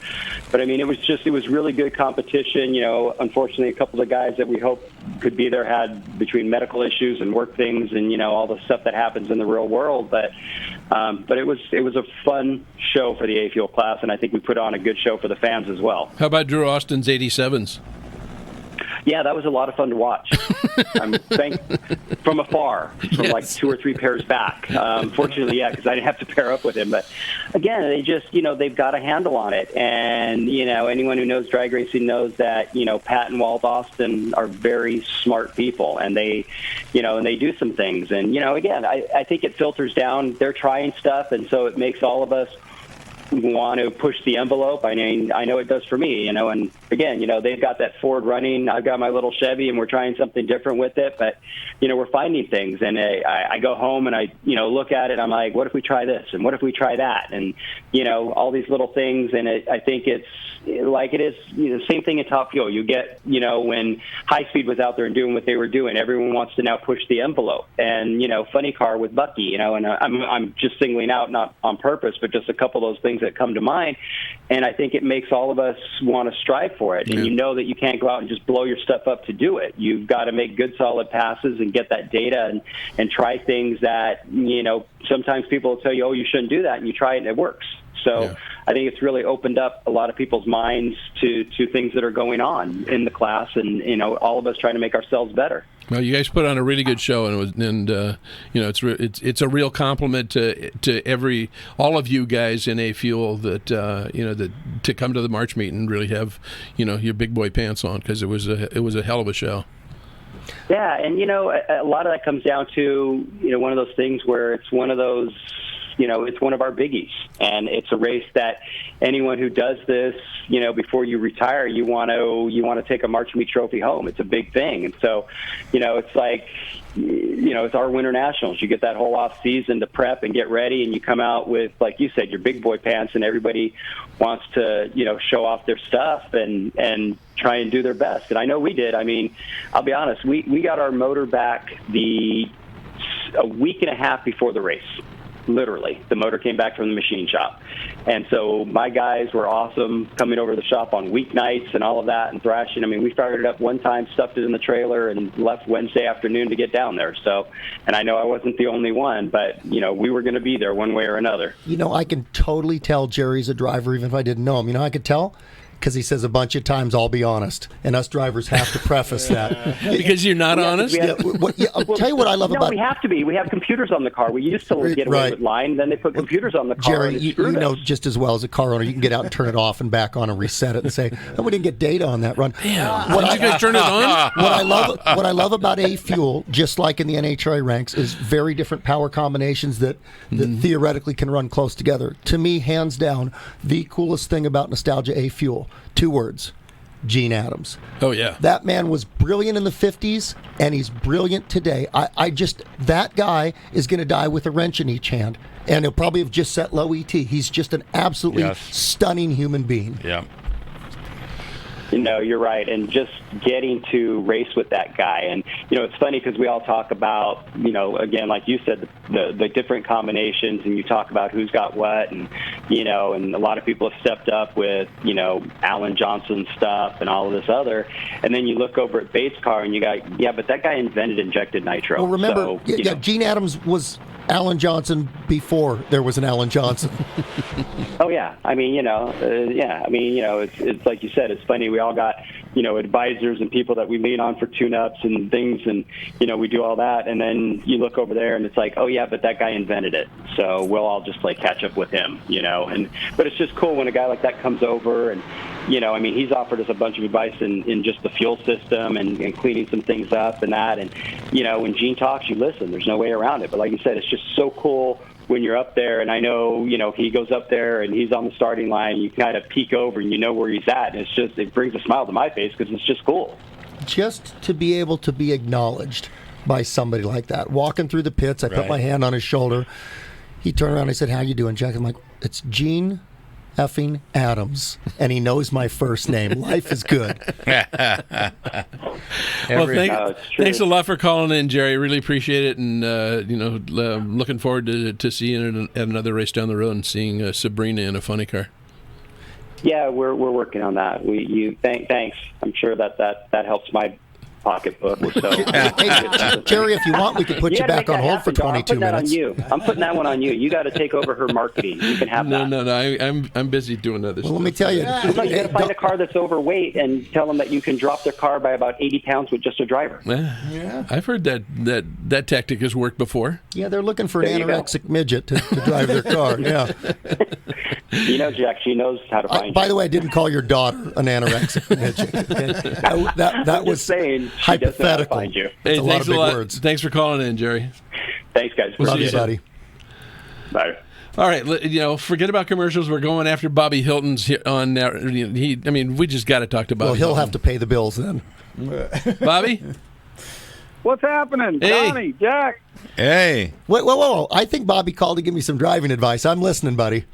but it was really good competition. Unfortunately, a couple of the guys that we hoped could be there had between medical issues and work things and, all the stuff that happens in the real world. But it was a fun show for the A Fuel class, and I think we put on a good show for the fans as well. How about Drew Austin's 87s? Yeah, that was a lot of fun to watch. From afar, from like 2 or 3 pairs back. Fortunately, because I didn't have to pair up with him. But again, they just, they've got a handle on it. And, anyone who knows drag racing knows that, Pat and Walt Austin are very smart people. And they, and they do some things. And, again, I think it filters down. They're trying stuff. And so it makes all of us want to push the envelope. I know it does for me, and again, they've got that Ford running. I've got my little Chevy, and we're trying something different with it, but, we're finding things, and I go home and I, look at it, I'm like, what if we try this, and what if we try that, and, all these little things, and I think it's like it is, same thing in Top Fuel. You get, when High Speed was out there and doing what they were doing, everyone wants to now push the envelope, and, Funny Car with Bucky, and I'm just singling out, not on purpose, but just a couple of those things that come to mind, and I think it makes all of us want to strive for it. And that you can't go out and just blow your stuff up to do it. You've got to make good, solid passes and get that data and try things that sometimes people will tell you, oh, you shouldn't do that, and you try it and it works. So I think it's really opened up a lot of people's minds to things that are going on in the class, and all of us trying to make ourselves better. Well, you guys put on a really good show, and it's a real compliment to all of you guys in A Fuel that that to come to the March meet and really have your big boy pants on, because it was a hell of a show. Yeah, and a lot of that comes down to one of those things where it's one of those. It's one of our biggies, and it's a race that anyone who does this, before you retire, you want to take a March Meet trophy home. It's a big thing, and so, it's like, it's our Winter Nationals. You get that whole off season to prep and get ready, and you come out with, like you said, your big boy pants, and everybody wants to, show off their stuff and try and do their best. And I know we did. I mean, I'll be honest, we got our motor back a week and a half before the race. Literally, the motor came back from the machine shop. And so my guys were awesome coming over to the shop on weeknights and all of that and thrashing. I mean, we fired it up one time, stuffed it in the trailer, and left Wednesday afternoon to get down there. So, and I know I wasn't the only one, but, we were going to be there one way or another. I can totally tell Jerry's a driver, even if I didn't know him. I could tell because he says a bunch of times, "I'll be honest," and us drivers have to preface that. Because you're not honest? I'll tell you what I love about... we have to be. We have computers on the car. We used to get away with lying, then they put computers on the car. Jerry, you know just as well as a car owner, you can get out and turn it off and back on and reset it and say, "Oh, we didn't get data on that run." Did you guys turn it on? What I love about A Fuel, just like in the NHRA ranks, is very different power combinations that theoretically can run close together. To me, hands down, the coolest thing about Nostalgia A Fuel, 2 words: Gene Adams. Oh, yeah. That man was brilliant in the 50s, and he's brilliant today. That guy is going to die with a wrench in each hand, and he'll probably have just set low ET. He's just an absolutely stunning human being. Yeah. You're right. And just getting to race with that guy. And, it's funny because we all talk about, again, like you said, the different combinations, and you talk about who's got what. And, and a lot of people have stepped up with, Alan Johnson stuff and all of this other. And then you look over at Bates' car and you got, but that guy invented injected nitro. Well, remember, Gene Adams was Alan Johnson before there was an Alan Johnson. Oh, yeah. I mean, it's like you said, it's funny. We all got, advisors and people that we lean on for tune-ups and things, and, we do all that. And then you look over there and it's like, oh, yeah, but that guy invented it. So we'll all just, catch up with him, But it's just cool when a guy like that comes over and, he's offered us a bunch of advice in just the fuel system and cleaning some things up and that. And, when Gene talks, you listen. There's no way around it. But like you said, it's just so cool when you're up there. And I know, he goes up there and he's on the starting line. You kind of peek over and you know where he's at. And it brings a smile to my face because it's just cool. Just to be able to be acknowledged by somebody like that. Walking through the pits, I put my hand on his shoulder. He turned around and he said, "How you doing, Jack?" I'm like, "It's Gene effing Adams," and he knows my first name. Life is good. Well, thanks a lot for calling in, Jerry. Really appreciate it, and looking forward to seeing you at another race down the road and seeing Sabrina in a funny car. Yeah, we're working on that. Thanks. I'm sure that helps my pocketbook. So. Hey, Jerry, if you want, we can put you back on hold for 22 minutes. I'm putting that one on you. You got to take over her marketing. You can have that. No. I'm busy doing other stuff. Let me tell you. You got to find a car that's overweight and tell them that you can drop their car by about 80 pounds with just a driver. Yeah. I've heard that tactic has worked before. Yeah, they're looking for an anorexic midget to drive their car. Yeah. Jack, she knows how to find you. By the way, I didn't call your daughter an anorexic midget. Okay? That was saying hypothetical. Find you. Hey, a lot of big words. Thanks for calling in, Jerry. Thanks, guys. Love you, buddy. Bye. All right, forget about commercials. We're going after Bobby Hilton's on now. We just got to talk to Bobby. Well, he'll Hilton. have to pay the bills then. Bobby? What's happening? Hey. Donnie, Jack. Hey. Whoa. I think Bobby called to give me some driving advice. I'm listening, buddy.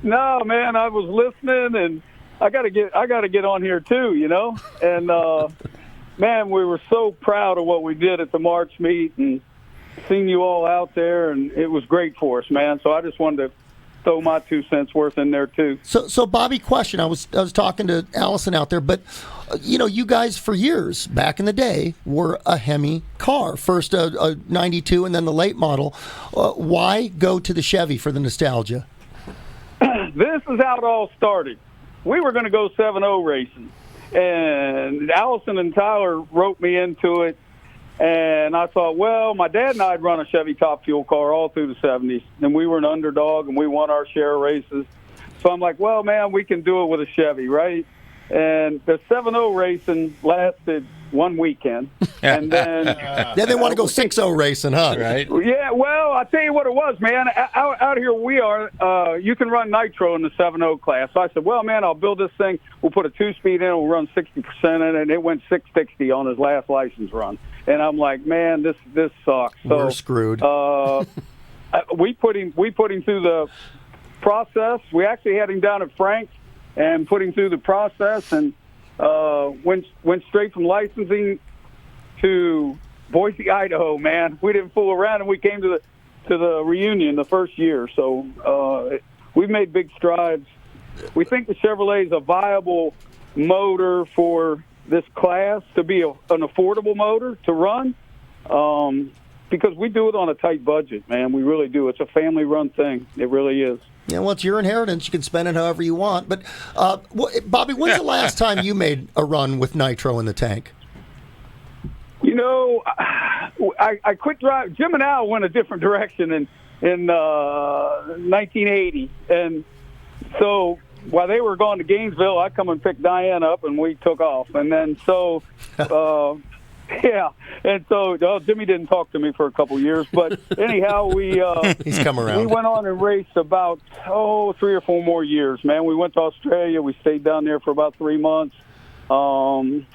No, man, I was listening, and I got to get on here too, And man, we were so proud of what we did at the March meet and seeing you all out there, and it was great for us, man. So I just wanted to throw my 2 cents worth in there too. So Bobby, question. I was talking to Allison out there, but you guys for years back in the day were a Hemi car, first a 92 and then the late model. Why go to the Chevy for the nostalgia? This is how it all started. We were going to go 7.0 racing, and Allison and Tyler roped me into it, And I thought, well, my dad and I had run a Chevy Top Fuel car all through the 70s, and we were an underdog, and we won our share of races. So I'm like, well, man, we can do it with a Chevy, right? And the 7-0 racing lasted one weekend. And then then they want to go 6-0 racing, huh? Right. Yeah, well, I'll tell you what it was, man. Out here we are, you can run nitro in the 7-0 class. So I said, well, man, I'll build this thing. We'll put a 2-speed in. We'll run 60% in it. And it went 660 on his last license run. And I'm like, man, this sucks. So, we're screwed. We put him through the process. We actually had him down at Frank's and put him through the process, and went straight from licensing to Boise, Idaho. Man, we didn't fool around, and we came to the reunion the first year. So we've made big strides. We think the Chevrolet is a viable motor for this class, to be an affordable motor to run, because we do it on a tight budget, man. We really do. It's a family-run thing. It really is. Yeah, well, it's your inheritance. You can spend it however you want. But, Bobby, when's the last time you made a run with nitro in the tank? You know, I quit driving. Jim and Al went a different direction in 1980. And so while they were going to Gainesville, I come and picked Diane up, and we took off. And then so... yeah, and so Jimmy didn't talk to me for a couple years, but anyhow, he's come around. We went on and raced about 3 or 4 more years, man. We went to Australia. We stayed down there for about 3 months. So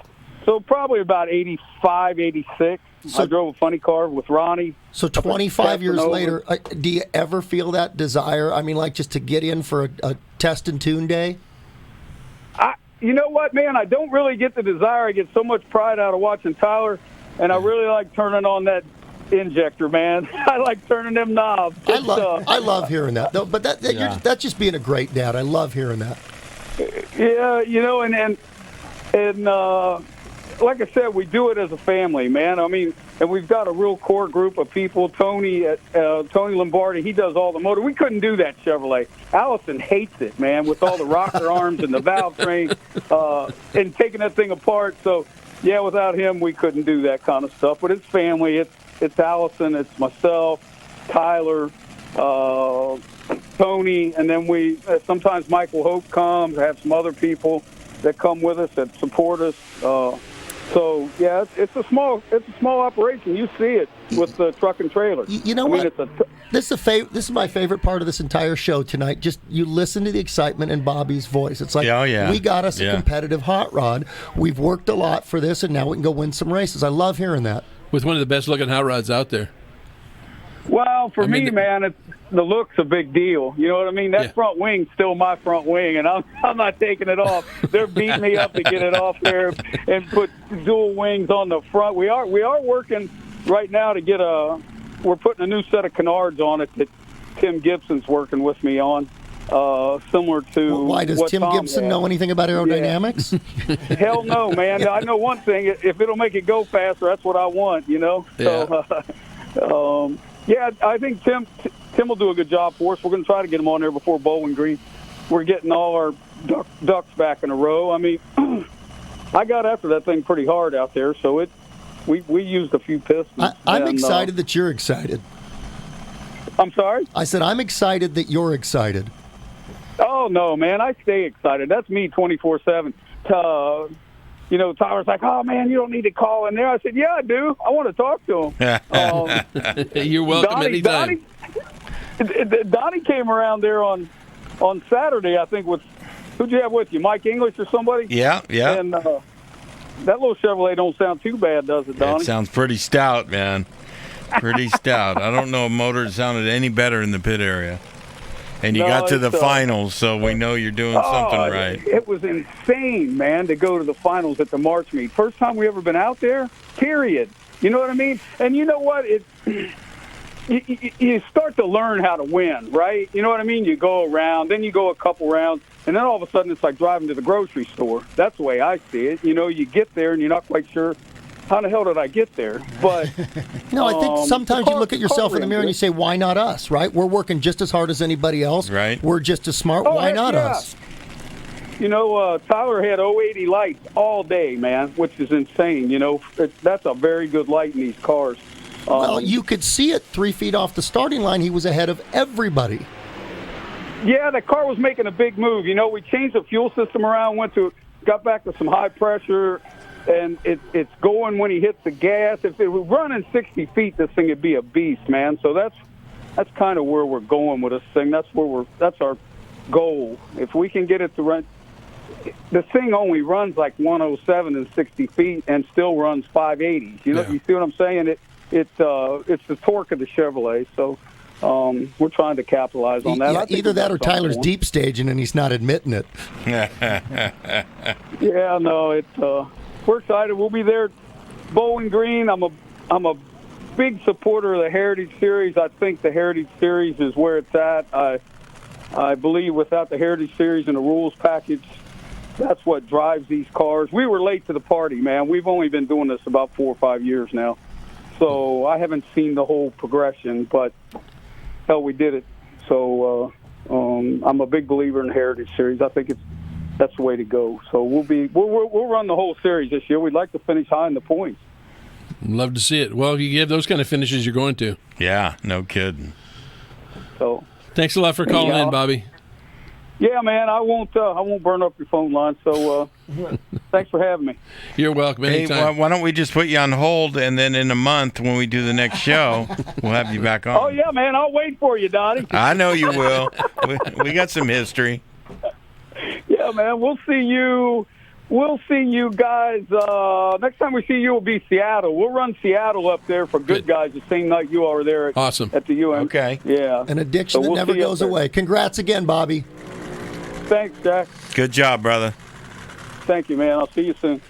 probably about 85, 86. So, I drove a funny car with Ronnie. So 25 years later, do you ever feel that desire? I mean, like just to get in for a test and tune day? You know what, man? I don't really get the desire. I get so much pride out of watching Tyler, and I really like turning on that injector, man. I like turning them knobs. I love hearing that, though. But that's just being a great dad. I love hearing that. Yeah, you know, and like I said, we do it as a family, man. I mean, and we've got a real core group of people. Tony Lombardi, he does all the motor. We couldn't do that Chevrolet. Allison hates it, man, with all the rocker arms and the valve train and taking that thing apart. So, yeah, without him, we couldn't do that kind of stuff. But it's family. It's Allison. It's myself, Tyler, Tony, and then sometimes Michael Hope comes. I have some other people that come with us that support us. So yeah, it's a small operation. You see it with the truck and trailer. You know what? This is my favorite part of this entire show tonight. Just you listen to the excitement in Bobby's voice. It's like, we got us a competitive hot rod. We've worked a lot for this, and now we can go win some races. I love hearing that. With one of the best looking hot rods out there. Well, for me, man, the look's a big deal. You know what I mean? That front wing's still my front wing, and I'm not taking it off. They're beating me up to get it off there and put dual wings on the front. We are working right now to get we're putting a new set of canards on it that Tim Gibson's working with me on, similar to. Well, why does Tim Gibson know anything about aerodynamics? Yeah. Hell no, man. I know one thing: if it'll make it go faster, that's what I want. You know. Yeah. So. Yeah, I think Tim will do a good job for us. We're going to try to get him on there before Bowling Green. We're getting all our ducks back in a row. I mean, I got after that thing pretty hard out there, so we used a few pistons. I'm excited that you're excited. I'm sorry? I said I'm excited that you're excited. Oh, no, man. I stay excited. That's me 24/7. You know, Tyler's like, oh, man, you don't need to call in there. I said, yeah, I do. I want to talk to him. You're welcome anytime. Donnie came around there on Saturday, I think, with – who'd you have with you, Mike English or somebody? Yeah. And that little Chevrolet don't sound too bad, does it, Donnie? It sounds pretty stout, man. Pretty stout. I don't know a motor that sounded any better in the pit area. And you got to the finals, so we know you're doing something right. It was insane, man, to go to the finals at the March meet. First time we ever been out there, period. You know what I mean? And you know what? You start to learn how to win, right? You know what I mean? You go around, then you go a couple rounds, and then all of a sudden it's like driving to the grocery store. That's the way I see it. You know, you get there, and you're not quite sure, how the hell did I get there? But no, I think sometimes you look at yourself in the mirror and you say, why not us, right? We're working just as hard as anybody else. Right. We're just as smart. Why not us? Tyler had 080 lights all day, man, which is insane. That's a very good light in these cars. Well, you could see it 3 feet off the starting line. He was ahead of everybody. Yeah, the car was making a big move. We changed the fuel system around, got back to some high pressure, and it's going when he hits the gas. If it was running 60 feet, this thing would be a beast, man. So that's kind of where we're going with this thing. That's our goal. If we can get it to run, the thing only runs like 107 and 60 feet and still runs 580s. You see what I'm saying? It's the torque of the Chevrolet. So we're trying to capitalize on that. Yeah, either that or Tyler's deep staging and he's not admitting it. Yeah, no, we're excited. We'll be there, Bowling Green. I'm a big supporter of the Heritage Series. I think the Heritage Series is where it's at. I believe without the Heritage Series and the rules package, that's what drives these cars. We were late to the party, man. We've only been doing this about 4 or 5 years now. So I haven't seen the whole progression, but hell, we did it. So I'm a big believer in the Heritage Series. I think that's the way to go. So we'll run the whole series this year. We'd like to finish high in the points. Love to see it. Well, if you have those kind of finishes, you're going to. Yeah, no kidding. So thanks a lot for calling in, Bobby. Yeah, man, I won't burn up your phone line. So thanks for having me. You're welcome. Anytime. Hey, why don't we just put you on hold, and then in a month when we do the next show, we'll have you back on. Oh yeah, man, I'll wait for you, Donnie. I know you will. We got some history. Yeah, man, we'll see you. We'll see you guys. Next time we see you will be Seattle. We'll run Seattle up there for good guys the same night you are there at the UN. Okay. Yeah. An addiction that never goes away. Congrats again, Bobby. Thanks, Jack. Good job, brother. Thank you, man. I'll see you soon.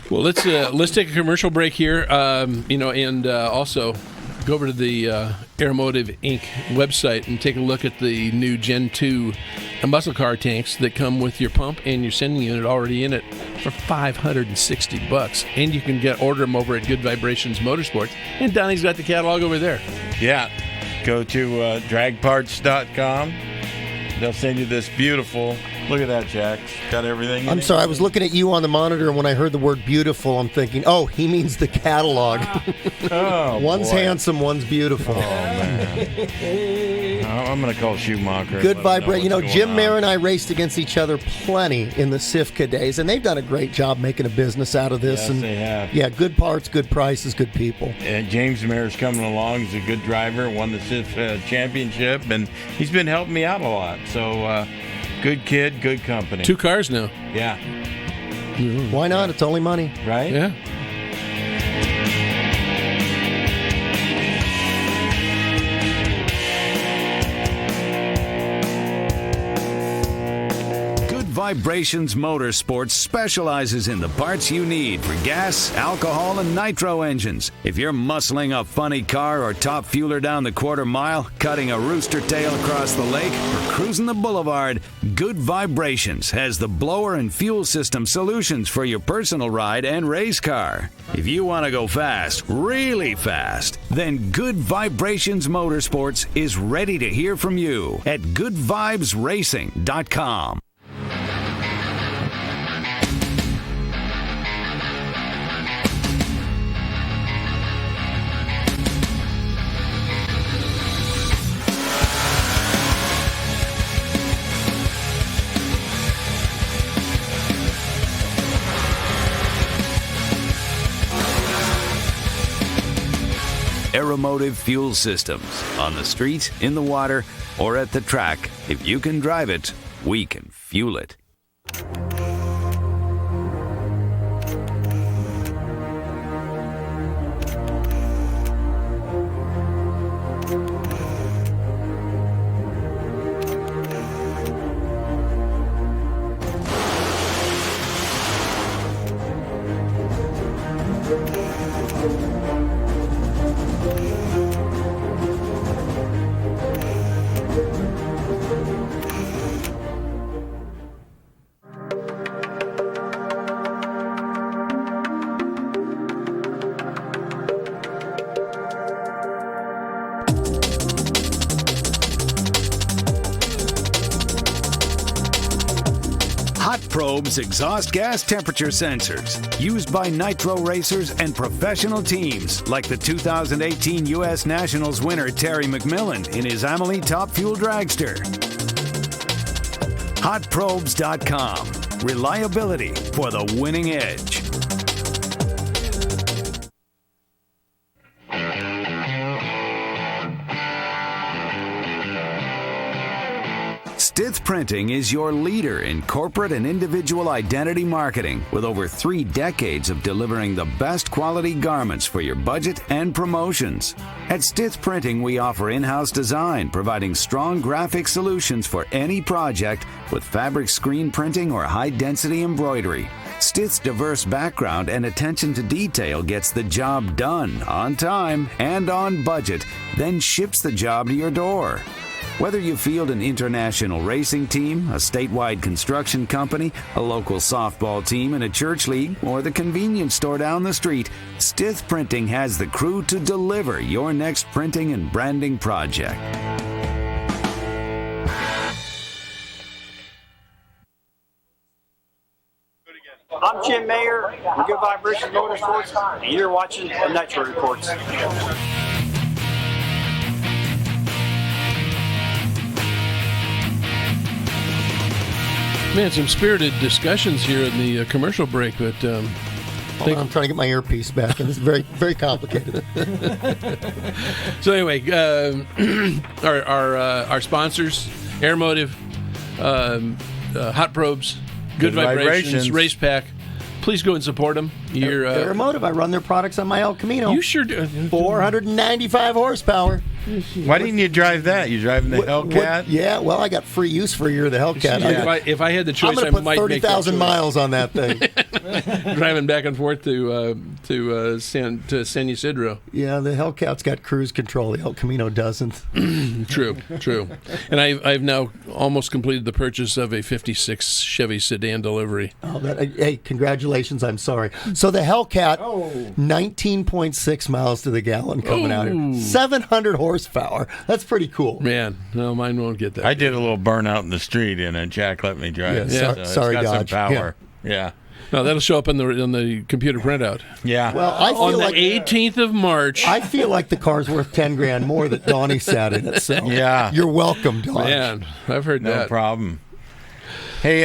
Well, let's take a commercial break here, and also go over to the Aeromotive Inc. website and take a look at the new Gen 2 muscle car tanks that come with your pump and your sending unit already in it for $560. And you can order them over at Good Vibrations Motorsports. And Donnie's got the catalog over there. Yeah. Go to dragparts.com. They'll send you this beautiful. Look at that, Jack. Got everything in I'm it. sorry, I was looking at you on the monitor, and when I heard the word beautiful, I'm thinking, oh, he means the catalog. One's handsome, one's beautiful. Oh, man. I'm going to call Schumacher. Good vibration. Jim Mayer and I raced against each other plenty in the Sifka days, and they've done a great job making a business out of this. Yes, and they have. Yeah, good parts, good prices, good people. And James Mayer's coming along. He's a good driver, won the Sif championship, and he's been helping me out a lot. So, good kid, good company. 2 cars now. Yeah. Why not? It's only money. Right? Yeah. Vibrations Motorsports specializes in the parts you need for gas, alcohol, and nitro engines. If you're muscling a funny car or top fueler down the quarter mile, cutting a rooster tail across the lake, or cruising the boulevard, Good Vibrations has the blower and fuel system solutions for your personal ride and race car. If you want to go fast, really fast, then Good Vibrations Motorsports is ready to hear from you at goodvibesracing.com. Aeromotive Fuel Systems. On the street, in the water, or at the track. If you can drive it, we can fuel it. Hot Probe's exhaust gas temperature sensors, used by nitro racers and professional teams like the 2018 U.S. Nationals winner Terry McMillan in his Amelie Top Fuel Dragster. Hotprobes.com. Reliability for the winning edge. Stith Printing is your leader in corporate and individual identity marketing with over 3 decades of delivering the best quality garments for your budget and promotions. At Stith Printing, we offer in-house design, providing strong graphic solutions for any project with fabric screen printing or high-density embroidery. Stith's diverse background and attention to detail gets the job done on time and on budget, then ships the job to your door. Whether you field an international racing team, a statewide construction company, a local softball team in a church league, or the convenience store down the street, Stith Printing has the crew to deliver your next printing and branding project. I'm Jim Mayer with Good Vibrations Motorsports, and you're watching the Nitro Reports. Man, some spirited discussions here in the commercial break, but I'm trying to get my earpiece back, and it's very, very complicated. So anyway, our sponsors, Airmotive, Hot Probes, Good Vibrations, Race Pack. Please go and support them. Airmotive, I run their products on my El Camino. You sure do. 495 horsepower. Why didn't you drive that? You driving the Hellcat? Yeah, well, I got free use for a year of the Hellcat. Yeah. If I had the choice, I'm going to put 30,000 miles on that thing. Driving back and forth to San Ysidro. Yeah, the Hellcat's got cruise control. The El Camino doesn't. True. And I've now almost completed the purchase of a 56 Chevy sedan delivery. Oh, hey, congratulations. I'm sorry. So the Hellcat, 19.6 miles to the gallon coming out here. 700 horsepower. That's pretty cool. Man, no, mine won't get that. I did a little burnout in the street, and Jack let me drive. Yeah, so sorry, it's got Dodge. some power. Yeah. No, that'll show up on the computer printout. Yeah. Well, I feel on like the 18th of March. I feel like the car's worth $10,000 more that Donnie sat in it. So yeah, you're welcome, Dodge. Man, I've heard no that. No problem. Hey,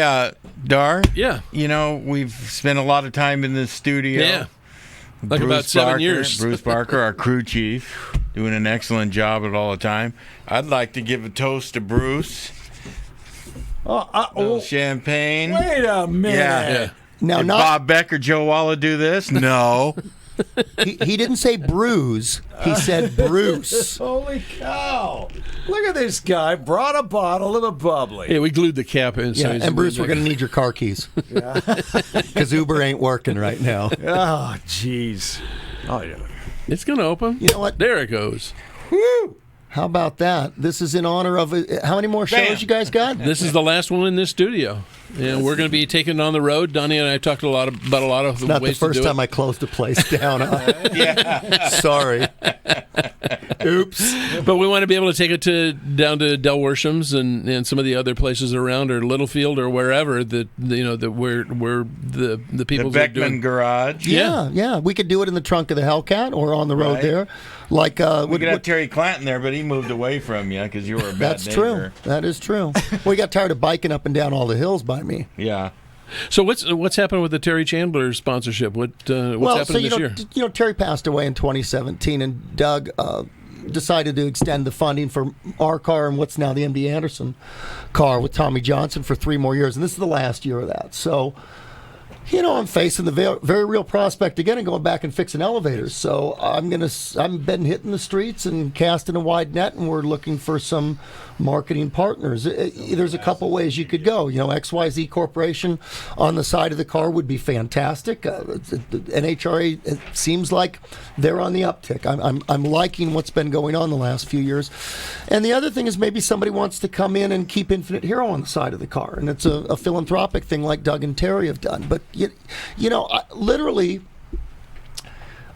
Darr. Yeah. You know, we've spent a lot of time in this studio. Yeah. Like about 7 years. Bruce Barker, our crew chief, doing an excellent job at all the time. I'd like to give a toast to Bruce. Champagne. Wait a minute. Yeah. Now, did Bob Beck or Joe Walla do this? No. He didn't say bruise. He said Bruce. Holy cow. Look at this guy. Brought a bottle of the bubbly. Yeah, we glued the cap in. Yeah, and Bruce, we're going to need your car keys. Yeah. Because Uber ain't working right now. Oh, jeez. Oh, yeah. It's going to open. You know what? There it goes. Woo! How about that? This is in honor of how many more shows you guys got? This is the last one in this studio, and we're going to be taking it on the road. Donnie and I talked about a lot of Not ways the first to do time it. I closed a place down. Yeah. Sorry. Oops. But we want to be able to take it down to Del Worsham's and some of the other places around, or Littlefield, or wherever that where the people the Beckman garage. Yeah. We could do it in the trunk of the Hellcat or on the road there. Like we could have Terry Clanton there, but he moved away from you because you were a bad That's neighbor. true. That is true. Well, he got tired of biking up and down all the hills by me. Yeah. So what's happened with the Terry Chandler sponsorship? What's happening this year? You know, Terry passed away in 2017, and Doug decided to extend the funding for our car and what's now the MD Anderson car with Tommy Johnson for 3 more years, and this is the last year of that. So, you know, I'm facing the very real prospect again and going back and fixing elevators. So I've been hitting the streets and casting a wide net, and we're looking for some marketing partners. There's a couple ways you could go. You know, XYZ Corporation on the side of the car would be fantastic. NHRA, it seems like they're on the uptick. I'm liking what's been going on the last few years. And the other thing is maybe somebody wants to come in and keep Infinite Hero on the side of the car, and it's a philanthropic thing like Doug and Terry have done. But you know, literally,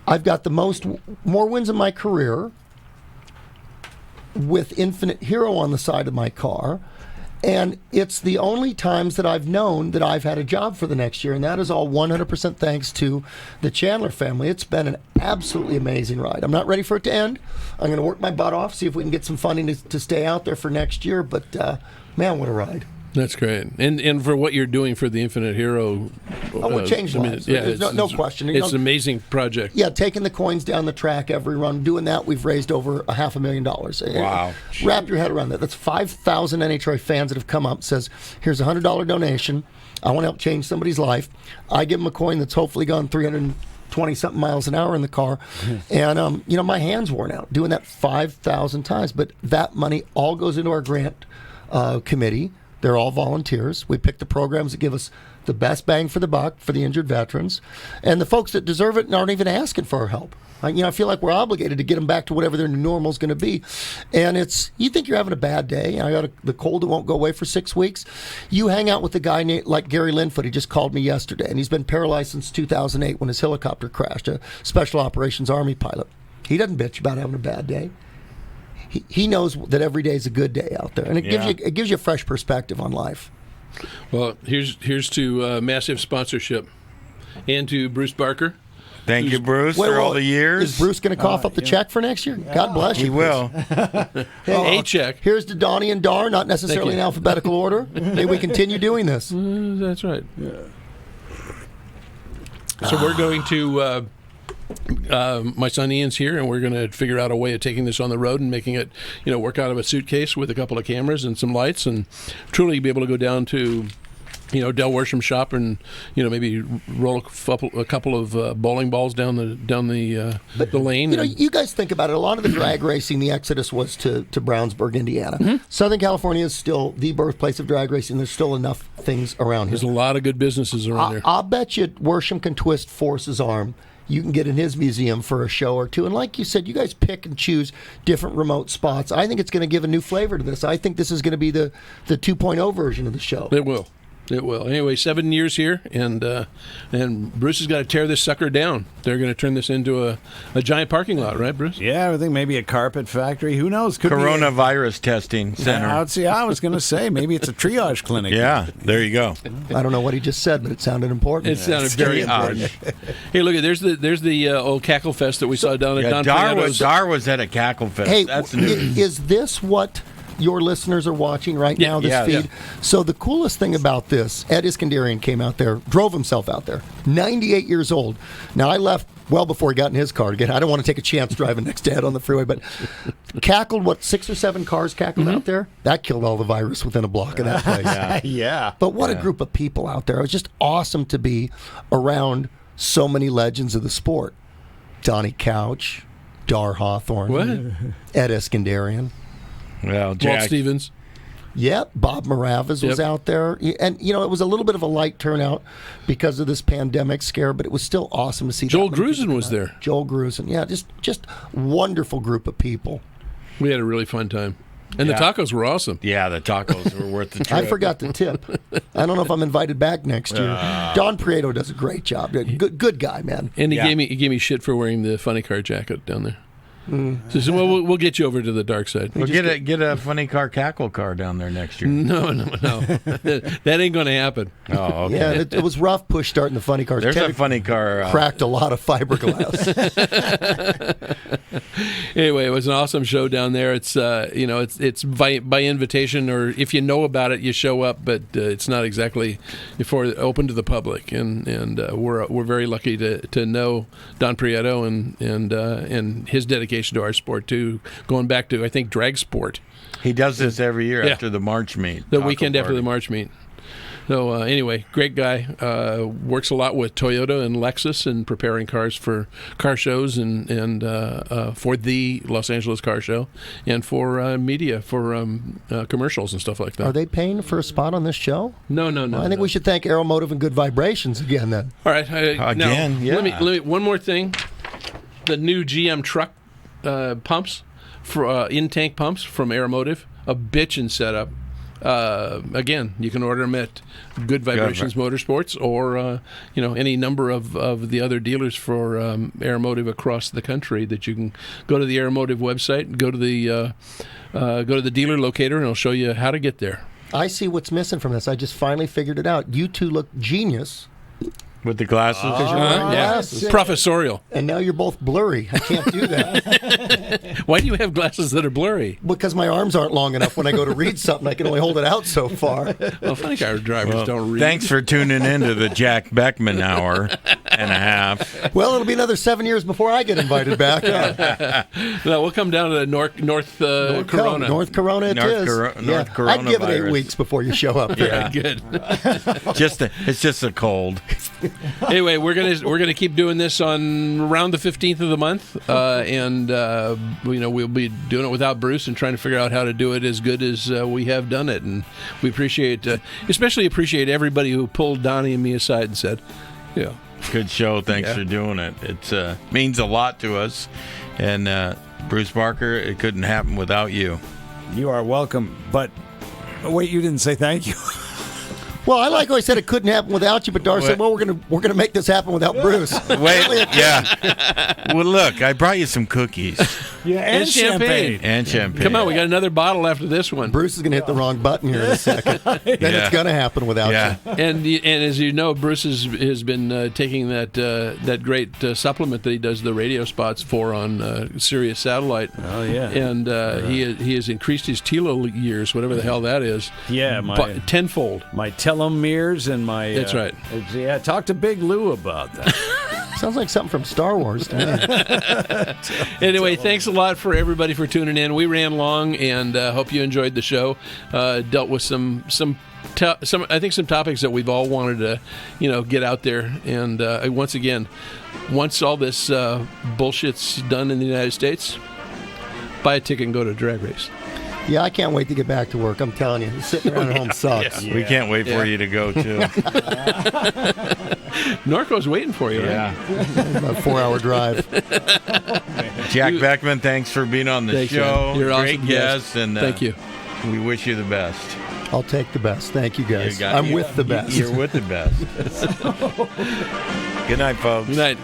I've got more wins in my career with Infinite Hero on the side of my car, And it's the only times that I've known that I've had a job for the next year, and that is all 100% thanks to the Chandler family. It's been an absolutely amazing ride. I'm not ready for it to end. I'm going to work my butt off, see if we can get some funding to stay out there for next year. But, man, what a ride. That's great. And for what you're doing for the Infinite Hero. We'll change lives. There's no question. It's an amazing project. Yeah, taking the coins down the track every run, doing that, we've raised over $500,000. Wow. Wrap your head around that. That's 5,000 NHRA fans that have come up, says, here's a $100 donation. I want to help change somebody's life. I give them a coin that's hopefully gone 320-something miles an hour in the car. And, my hand's worn out doing that 5,000 times. But that money all goes into our grant committee. They're all volunteers. We pick the programs that give us the best bang for the buck for the injured veterans. And the folks that deserve it aren't even asking for our help. I feel like we're obligated to get them back to whatever their new normal is going to be. And you think you're having a bad day. I got the cold that won't go away for 6 weeks. You hang out with a guy like Gary Linfoot. He just called me yesterday, and he's been paralyzed since 2008 when his helicopter crashed, a Special Operations Army pilot. He doesn't bitch about having a bad day. He knows that every day is a good day out there, and it gives you a fresh perspective on life. Well, here's to massive sponsorship, and to Bruce Barker. Thank you, Bruce, for all the years. Is Bruce going to cough up the check for next year? God bless you. He will. A check. Here's to Donnie and Darr, not necessarily in alphabetical order. May we continue doing this. That's right. Yeah. So we're going to. My son Ian's here, and we're going to figure out a way of taking this on the road and making it, work out of a suitcase with a couple of cameras and some lights, and truly be able to go down to, Del Worsham's shop and, maybe roll a couple of bowling balls down the lane. You guys think about it. A lot of the drag racing, the exodus was to Brownsburg, Indiana. Mm-hmm. Southern California is still the birthplace of drag racing. There's still enough things around here. There's a lot of good businesses around here. I'll bet you Worsham can twist Force's arm. You can get in his museum for a show or two. And like you said, you guys pick and choose different remote spots. I think it's going to give a new flavor to this. I think this is going to be the 2.0 version of the show. It will. It will. Anyway, 7 years here, and Bruce has got to tear this sucker down. They're going to turn this into a giant parking lot, right, Bruce? Yeah, I think maybe a carpet factory. Who knows? Could Coronavirus testing center. I was going to say maybe it's a triage clinic. Yeah, there you go. I don't know what he just said, but it sounded important. It sounded very important. Hey, look, there's the old Cackle Fest that we saw down at Don Prieto's. Darr was at a Cackle Fest. Hey, that's news. Is this what your listeners are watching right now, this feed? Yeah. So the coolest thing about this, Ed Iskandarian came out there, drove himself out there, 98 years old. Now, I left well before he got in his car. Again, I don't want to take a chance driving next to Ed on the freeway, but cackled, 6 or 7 cars cackled out there? That killed all the virus within a block of that place. Yeah. But what a group of people out there. It was just awesome to be around so many legends of the sport. Donnie Couch, Darr Hawthorne, Ed Iskandarian. Well, Walt Stevens. Yep, Bob Moravez was out there. And, it was a little bit of a light turnout because of this pandemic scare, but it was still awesome to see. Joel Grusin was there. Joel Grusin. Yeah, just wonderful group of people. We had a really fun time. And the tacos were awesome. Yeah, the tacos were worth the trip. I forgot the tip. I don't know if I'm invited back next year. Don Prieto does a great job. Good guy, man. And he gave me shit for wearing the funny car jacket down there. So we'll get you over to the dark side. We'll get a funny car cackle car down there next year. No. That ain't going to happen. Oh, okay. Yeah, it was rough push starting the funny cars. There's a funny car. Cracked a lot of fiberglass. Anyway, it was an awesome show down there. It's it's by invitation, or if you know about it, you show up, but it's not exactly open to the public. And we're very lucky to know Don Prieto and his dedication to our sport too, going back to I think drag sport. He does this every year after the March meet. The weekend after the March meet. So anyway, great guy. Works a lot with Toyota and Lexus and preparing cars for car shows and for the Los Angeles Car Show and for media, for commercials and stuff like that. Are they paying for a spot on this show? No. Well, I think we should thank Aeromotive and Good Vibrations again then. All right. Again, let me one more thing. The new GM truck pumps, for in-tank pumps from Aeromotive, a bitchin' setup. Again, you can order them at Good Vibrations Motorsports or any number of the other dealers for Aeromotive across the country. That you can go to the Aeromotive website, go to the dealer locator, and it'll show you how to get there. I see what's missing from this. I just finally figured it out. You two look genius. With the glasses? Because you're wearing glasses. Professorial. And now you're both blurry. I can't do that. Why do you have glasses that are blurry? Because my arms aren't long enough when I go to read something. I can only hold it out so far. Well, funny car drivers don't read. Thanks for tuning in to the Jack Beckman hour and a half. Well, it'll be another 7 years before I get invited back. No, we'll come down to the North Corona. North Corona it is. North Corona I'd give it 8 virus. weeks before you show up. Yeah, good. It's just a cold. Anyway, we're gonna keep doing this on around the 15th of the month, and we'll be doing it without Bruce and trying to figure out how to do it as good as we have done it. And we especially appreciate everybody who pulled Donnie and me aside and said, "Yeah, good show. Thanks for doing it. It means a lot to us." And Bruce Barker, it couldn't happen without you. You are welcome. But wait, you didn't say thank you. Well, I like how I said it couldn't happen without you, but Darr said, "Well, we're gonna make this happen without Bruce." Wait, yeah. Well, look, I brought you some cookies. Yeah, and champagne. And champagne. Come on, we got another bottle after this one. Bruce is gonna hit the wrong button here in a second. Then it's gonna happen without you. And as you know, Bruce has been taking that great supplement that he does the radio spots for on Sirius Satellite. Oh yeah. And he has increased his telo years, whatever the hell that is. Yeah, tenfold. My telomeres and my. That's right. Yeah, talk to Big Lou about that. Sounds like something from Star Wars to me. Anyway, thanks a lot for everybody for tuning in. We ran long, and hope you enjoyed the show. Dealt with some I think some topics that we've all wanted to get out there. And once again, once all this bullshit's done in the United States, buy a ticket and go to a drag race. Yeah, I can't wait to get back to work. I'm telling you, sitting around at home sucks. Yeah. We can't wait for you to go too. Norco's waiting for you. Yeah, right? About a 4-hour drive. Jack Beckman, thanks for being on the show. You're great awesome guest, and thank you. We wish you the best. I'll take the best. Thank you, guys. I'm with the best. You're with the best. Good night, folks. Good night.